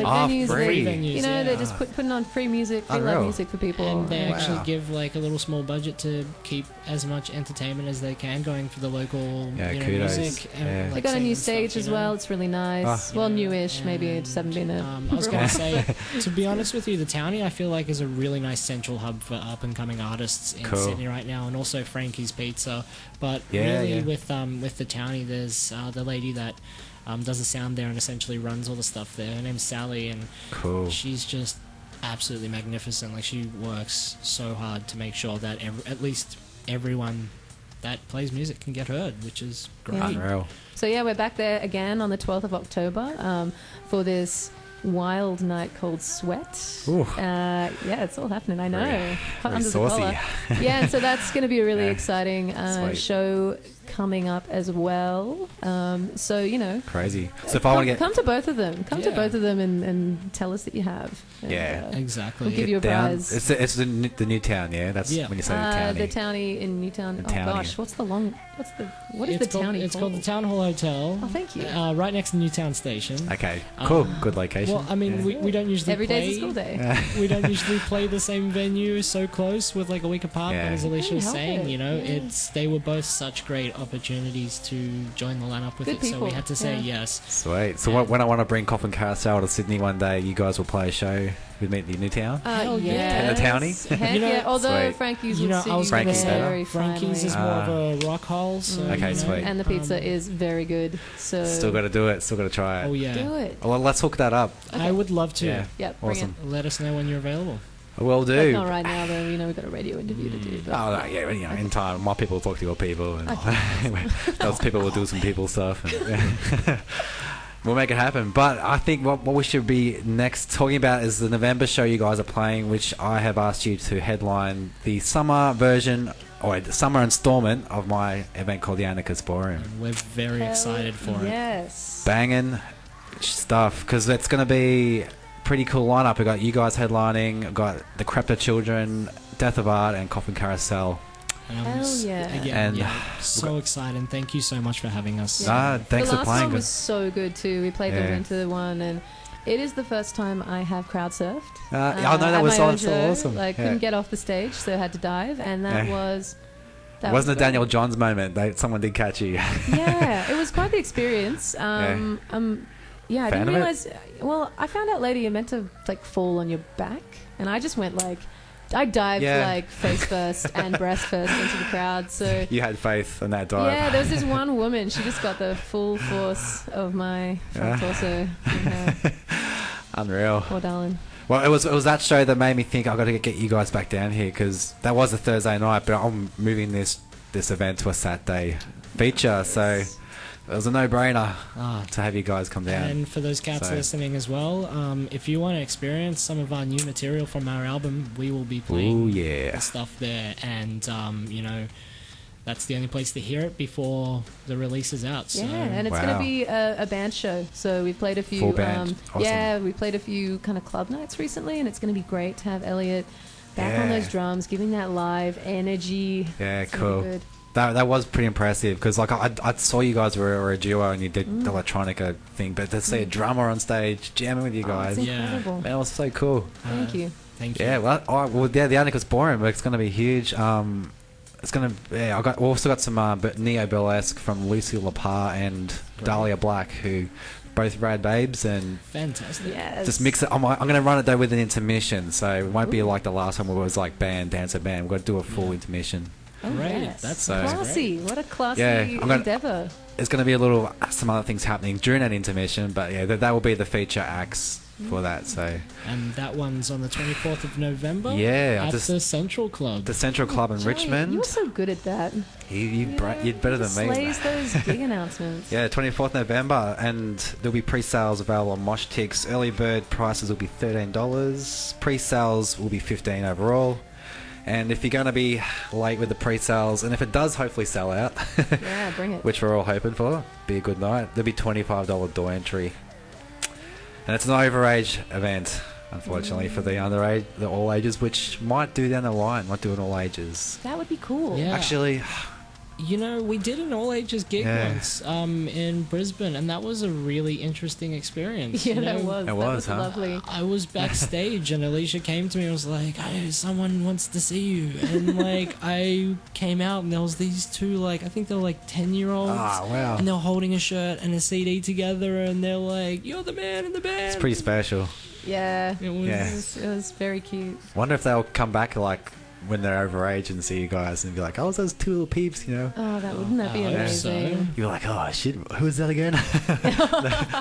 free venues. You know, they're just putting on free music, free live music for people, and they actually give like a little small budget to keep as much entertainment as they can going for the local music. And, they got a new stage as well. It's really nice. Well, newish. Maybe I just haven't been there. I was going to say, to be honest with you, the Townie I feel like is a really nice central hub for up and coming artists in Sydney right now, and also Frankie's Pizza. But with the Townie, there's the lady that does the sound there and essentially runs all the stuff there. Her name's Sally, and she's just absolutely magnificent. Like, she works so hard to make sure that at least everyone that plays music can get heard, which is great. Unreal. So yeah, we're back there again on the 12th of October for this wild night called Sweat. It's all happening. I know. Hot under the collar. Yeah, and so that's going to be a really exciting show coming up as well. So, you know, crazy. So if I want to come to both of them, to both of them and tell us that you have. And, exactly. We'll give you a prize. It's the new town, yeah. That's when you say the Townie. The Townie in Newtown. Oh gosh, what is the Townie? It's called the Town Hall Hotel. Oh, thank you. Right next to Newtown Station. Okay, cool. Good location. Well, I mean, we don't usually every day's a school day. We don't usually play the same venue so close with like a week apart. But as Alicia was saying, you know, they were both such great opportunities to join the lineup with Good it. people. So we had to say yes. Sweet. So when I want to bring Coffin Carousel to Sydney one day, you guys will play a show with me at the Newtown. Yeah. The Townie. You know, although Frankie's would suit Frankie's very Frankie's is more of a rock hall. So, okay, sweet. And the pizza is very good. So still got to do it. Still got to try it. Oh yeah. Do it. Well, let's hook that up. Okay. I would love to. Yeah. Yep. Awesome. Let us know when you're available. Will do. Not right now, though. You know, we've got a radio interview to do. But in time, my people will talk to your people, and those people will do some people stuff, and we'll make it happen. But I think what we should be next talking about is the November show you guys are playing, which I have asked you to headline the summer version, or the summer installment of my event called the Anarchist Ballroom. We're very excited for it. Yes. Banging stuff, because it's going to be pretty cool lineup. We got you guys headlining. We've got the Crepta Children, Death of Art, and Coffin Carousel. Hell yeah! Again, so exciting! Thank you so much for having us. Thanks for playing. The last one was so good too. We played the winter one, and it is the first time I have crowd surfed. That was so awesome. Like, couldn't get off the stage, so had to dive, and that was. It wasn't a Daniel Johns moment. Someone did catch you. Yeah, it was quite the experience. Yeah, I didn't realize. Well, I found out later you're meant to like fall on your back, and I just went like, I dived like face first and breast first into the crowd. So you had faith in that dive. Yeah, there was this one woman. She just got the full force of my front torso. Unreal. Poor darling. Well, it was that show that made me think I've got to get you guys back down here, because that was a Thursday night, but I'm moving this event to a Saturday feature, so. It was a no-brainer to have you guys come down. And for those cats listening as well, if you want to experience some of our new material from our album, we will be playing the stuff there. And, you know, that's the only place to hear it before the release is out. So. Yeah, and it's going to be a band show. So we played a few. Full band. Awesome. Yeah, we played a few kind of club nights recently, and it's going to be great to have Elliot back on those drums, giving that live energy. Yeah, it's cool. Good. That was pretty impressive because like I saw you guys were a duo and you did the electronica thing, but to see a drummer on stage jamming with you guys, it's incredible. man, it was so cool. Thank you. Thank you. Yeah, the Atticus Boring, but it's going to be huge. It's going to. Yeah, we also got some neo burlesque from Lucy Lapar and Dahlia Black, who both rad babes and fantastic. Yes. just mix it. I'm going to run it though with an intermission, so it won't be like the last one where it was like band, dancer, band. We've got to do a full intermission. Oh, Great. yes. That's classy. great. What a classy endeavour. There's going to be some other things happening during that intermission, but yeah, that will be the feature acts for that. So, and that one's on the 24th of November. Yeah, at the Central Club. The Central Club in Richmond. You're so good at that. You're better than me. Slays those gig announcements. Yeah, 24th November, and there'll be pre-sales available on Mosh Tix. Early bird prices will be $13. Pre-sales will be $15 overall. And if you're going to be late with the pre-sales, and if it does hopefully sell out, yeah, bring it. which we're all hoping for, be a good night, there'll be $25 door entry. And it's an overage event, unfortunately, for the underage, the all ages, which might do down the line, might do an all ages. That would be cool. Yeah. Actually, you know, we did an all ages gig once in Brisbane, and that was a really interesting experience. Yeah, you know? that was lovely. I was backstage, and Alicia came to me and was like, "Hey, someone wants to see you." And like, I came out, and there was these two, like, I think they were like 10-year-olds. Ah, wow. And they were holding a shirt and a CD together, and they're like, "You're the man in the band." it's pretty special. Yeah. It It was very cute. Wonder if they'll come back like when they're overage and see you guys and be like, "Oh, it's those two little peeps," you know? Oh, wouldn't that be I hope amazing? so. You're like, "Oh shit, who's that again?"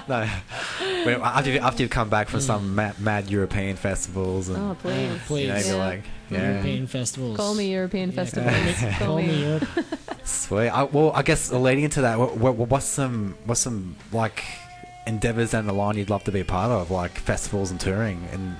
no. But after you've come back from some mad European festivals and Oh, please. please. you know, Yeah. you're like, yeah, European festivals. Call me European festivals. Call me Europe. sweet. I guess leading into that, what's some like endeavors down the line you'd love to be a part of, like festivals and touring, and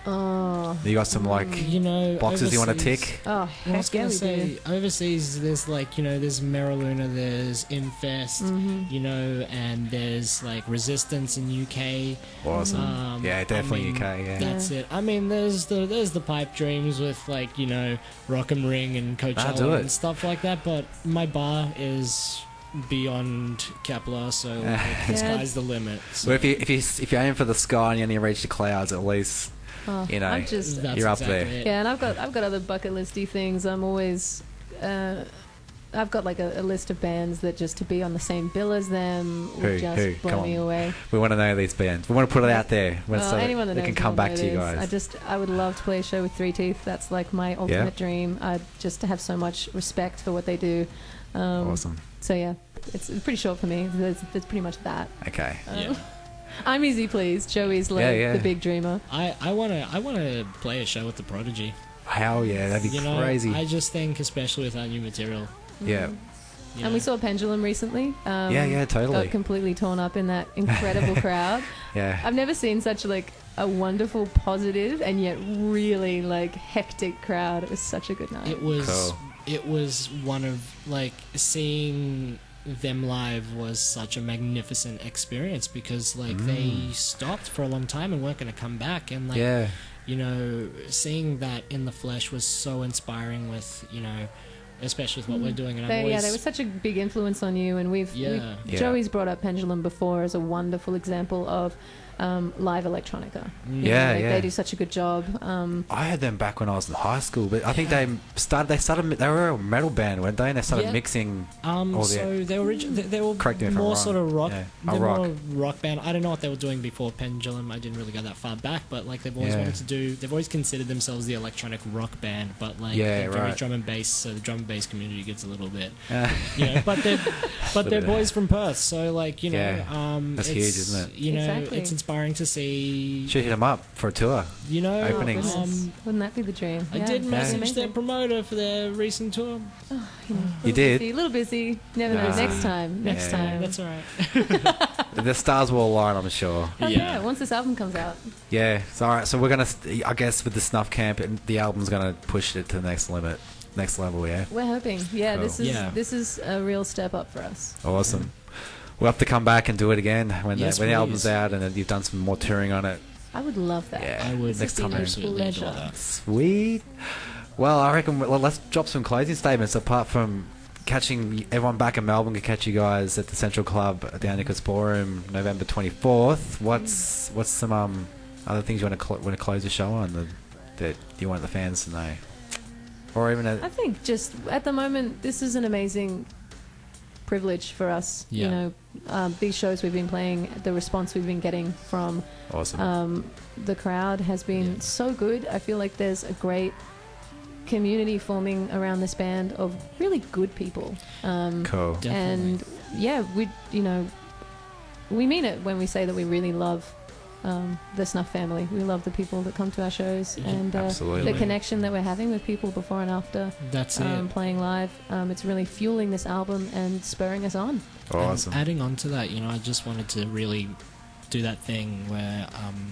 you got some like You know, boxes you want to overseas- tick? Oh, I heck was yeah, gonna we say do. overseas. There's like, you know, there's Meraluna, there's Infest, you know, and there's like Resistance in UK. Awesome. Yeah, definitely I mean, UK. Yeah. That's it. I mean, there's the pipe dreams with like, you know, Rock and Ring and do Coachella it. and stuff like that. But my bar is beyond Kepler, so like, the sky's the limit. So But if you aim for the sky and you only reach the clouds, at least you know I'm just that's you're up exactly there. it. yeah, and I've got other bucket listy things. I'm always I've got like a list of bands that just to be on the same bill as them would just blow Come me on. away. We want to know these bands. We want to put it out there so anyone that they knows can me come will back know to you it is. guys. I would love to play a show with Three Teeth. That's like my ultimate dream. Just to have so much respect for what they do. Awesome. So yeah, it's pretty short for me. It's pretty much that. Okay. Yeah. I'm easy pleased. Joey's like Yeah. the big dreamer. I wanna play a show with the Prodigy. Hell yeah, that'd be You know, crazy. I just think, especially with our new material. Yeah. you And know, we saw Pendulum recently. Yeah, totally. Got completely torn up in that incredible crowd. Yeah. I've never seen such like a wonderful, positive, and yet really like hectic crowd. It was such a good night. It was Cool. it was one of like seeing them live was such a magnificent experience because like they stopped for a long time and weren't going to come back, and like Yeah. you know, seeing that in the flesh was so inspiring with, you know, especially with what we're doing. And They were such a big influence on you, and we've Yeah. Joey's brought up Pendulum before as a wonderful example of live electronica. Yeah, Like, yeah. They do such a good job. I had them back when I was in high school, but I think they were a metal band, weren't they? And they started Yeah. mixing all the so they were Correct me if I'm more wrong. sort of rock. Yeah. They're rock. more rock band. I don't know what they were doing before Pendulum. I didn't really go that far back, but like they've always Yeah. wanted to do. They've always considered themselves the electronic rock band, but like Yeah, they're very right. drum and bass. So the drum and bass community gets a little bit, Uh, you know. But they're bit. boys from Perth, so like you know, Yeah. That's it's, huge, isn't it? You know, Exactly. it's inspiring to see. should hit them up for a tour. You know, Openings. Goodness. Wouldn't that be the dream? I Yeah, did that'd be message amazing. their promoter for their recent tour. You did? A little busy. Never know. Nah. Next time. Next Yeah. time. That's all right. The stars will align, I'm sure. Hell Yeah. yeah. Once this album comes out. Yeah. So, all right. So we're gonna, I guess, with the Snuff Camp, the album's gonna push it to the next limit. next level, yeah? We're hoping. Yeah, Cool. this is a real step up for us. Awesome. We'll have to come back and do it again when Yes, the album's please. out and then you've done some more touring on it. I would love that. Yeah. I would This has been a absolutely adore pleasure. that. Sweet. Well, I reckon let's drop some closing statements apart from catching everyone back in Melbourne can catch you guys at the Central Club at the Icarus Ballroom November 24th. What's some other things you want to close the show on that you want the fans to know? Or even I think just at the moment, this is an amazing privilege for us. Yeah. You know, these shows we've been playing, the response we've been getting from awesome. the crowd has been so good. I feel like there's a great community forming around this band of really good people. Cool. Definitely. And yeah, we mean it when we say that we really love the Snuff family. We love the people that come to our shows and Absolutely. the connection that we're having with people before and after That's it. playing live. It's really fueling this album and spurring us on. Awesome. And adding on to that, you know, I just wanted to really do that thing where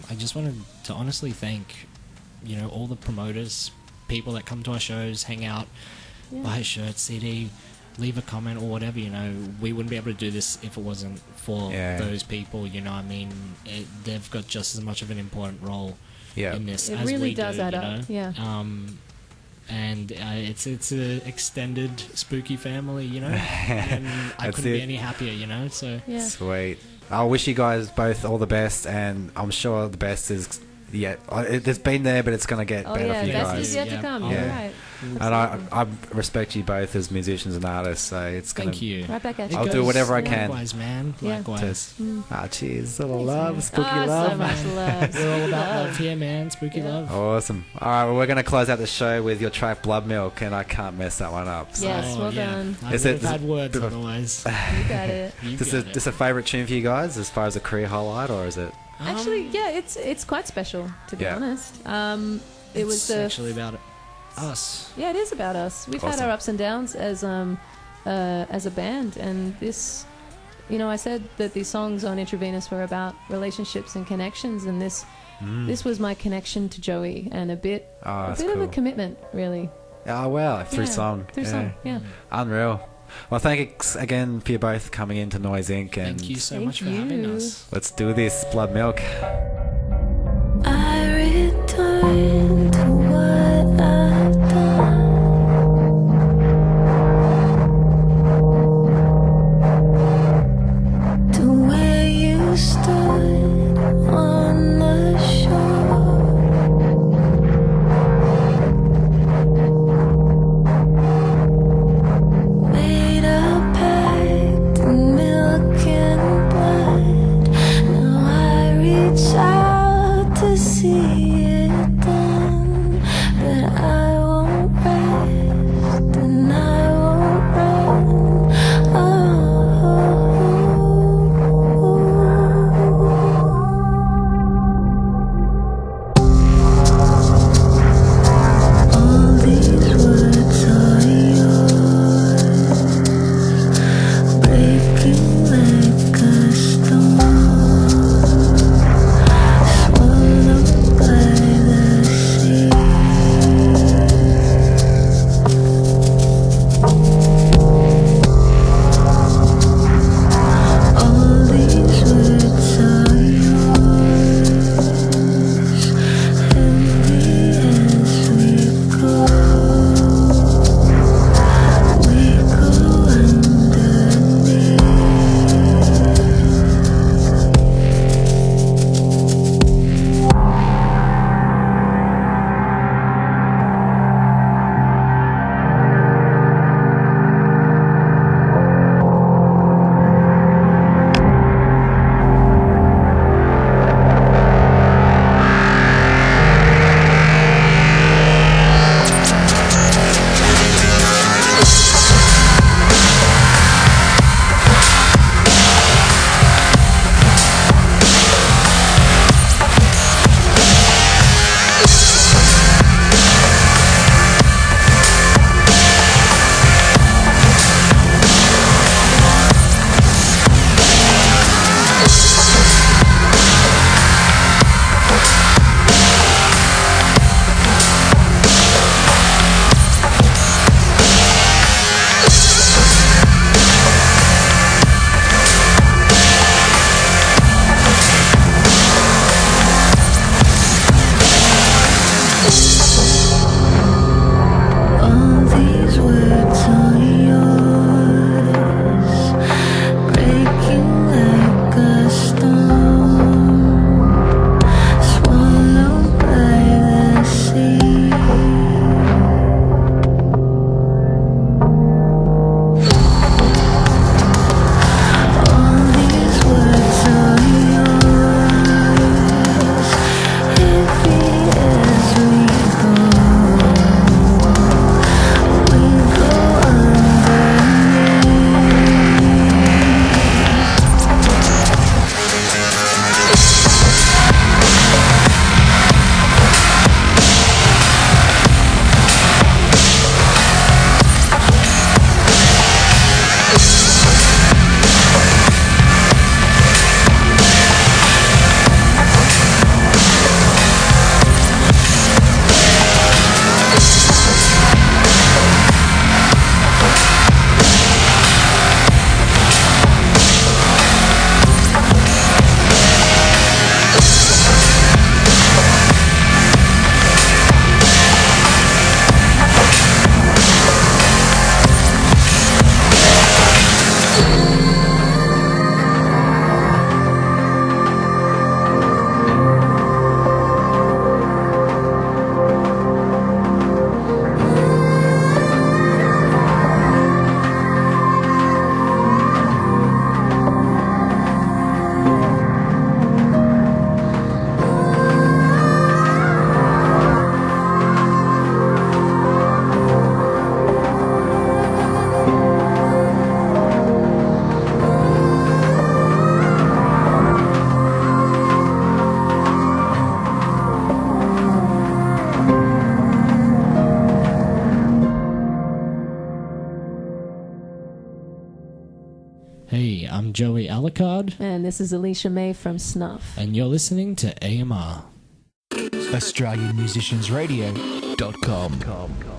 I just wanted to honestly thank, you know, all the promoters, people that come to our shows, hang out, buy a shirt, CD, leave a comment or whatever. You know, we wouldn't be able to do this if it wasn't for those people. You know, I mean, they've got just as much of an important role in this It as really we does do. add You up. know? Yeah. And it's an extended spooky family, you know, and I That's couldn't be it. any happier, you know. So Yeah. Sweet. I wish you guys both all the best, and I'm sure the best is it's been there, but it's going to get Oh better yeah, for you best guys. is yet to Yeah. come. Yeah. You're right. And Absolutely. I respect you both as musicians and artists, so it's going thank you. Right back at you. I'll do whatever I can. Likewise, man. Yeah. Likewise. Cheers. Little Thanks, love, man. spooky Oh, love. so much love. We're all about love here, man. Spooky Yeah. love. Awesome. All right, well, we're going to close out the show with your track Bloodmilk, and I can't mess that one up. So. Yes, well done. I Is would it- have had words bit of- otherwise. You got it. You This got is it. this a favourite tune for you guys as far as a career highlight, or is it? Actually, yeah, it's quite special to be Yeah. honest. It it's was the actually about us. yeah, it is about us. We've had Awesome. our ups and downs as a band, and this, you know, I said that these songs on IntraVenus were about relationships and connections, and this was my connection to Joey, and a bit that's of a cool. commitment, really. Oh, wow. Through Yeah, song. Through song, yeah. Unreal. Well, thanks again for you both coming into Noise Inc. And Thank you so Thank much for having you. us. let's do this. Bloodmilk. I return to what I've done. To where you stood on the shore. Made a pact in milk and blood. Now I reach out to see it done. Joey Alucard. And this is Alicia May from Snvff. And you're listening to AMR. AustralianMusiciansRadio.com.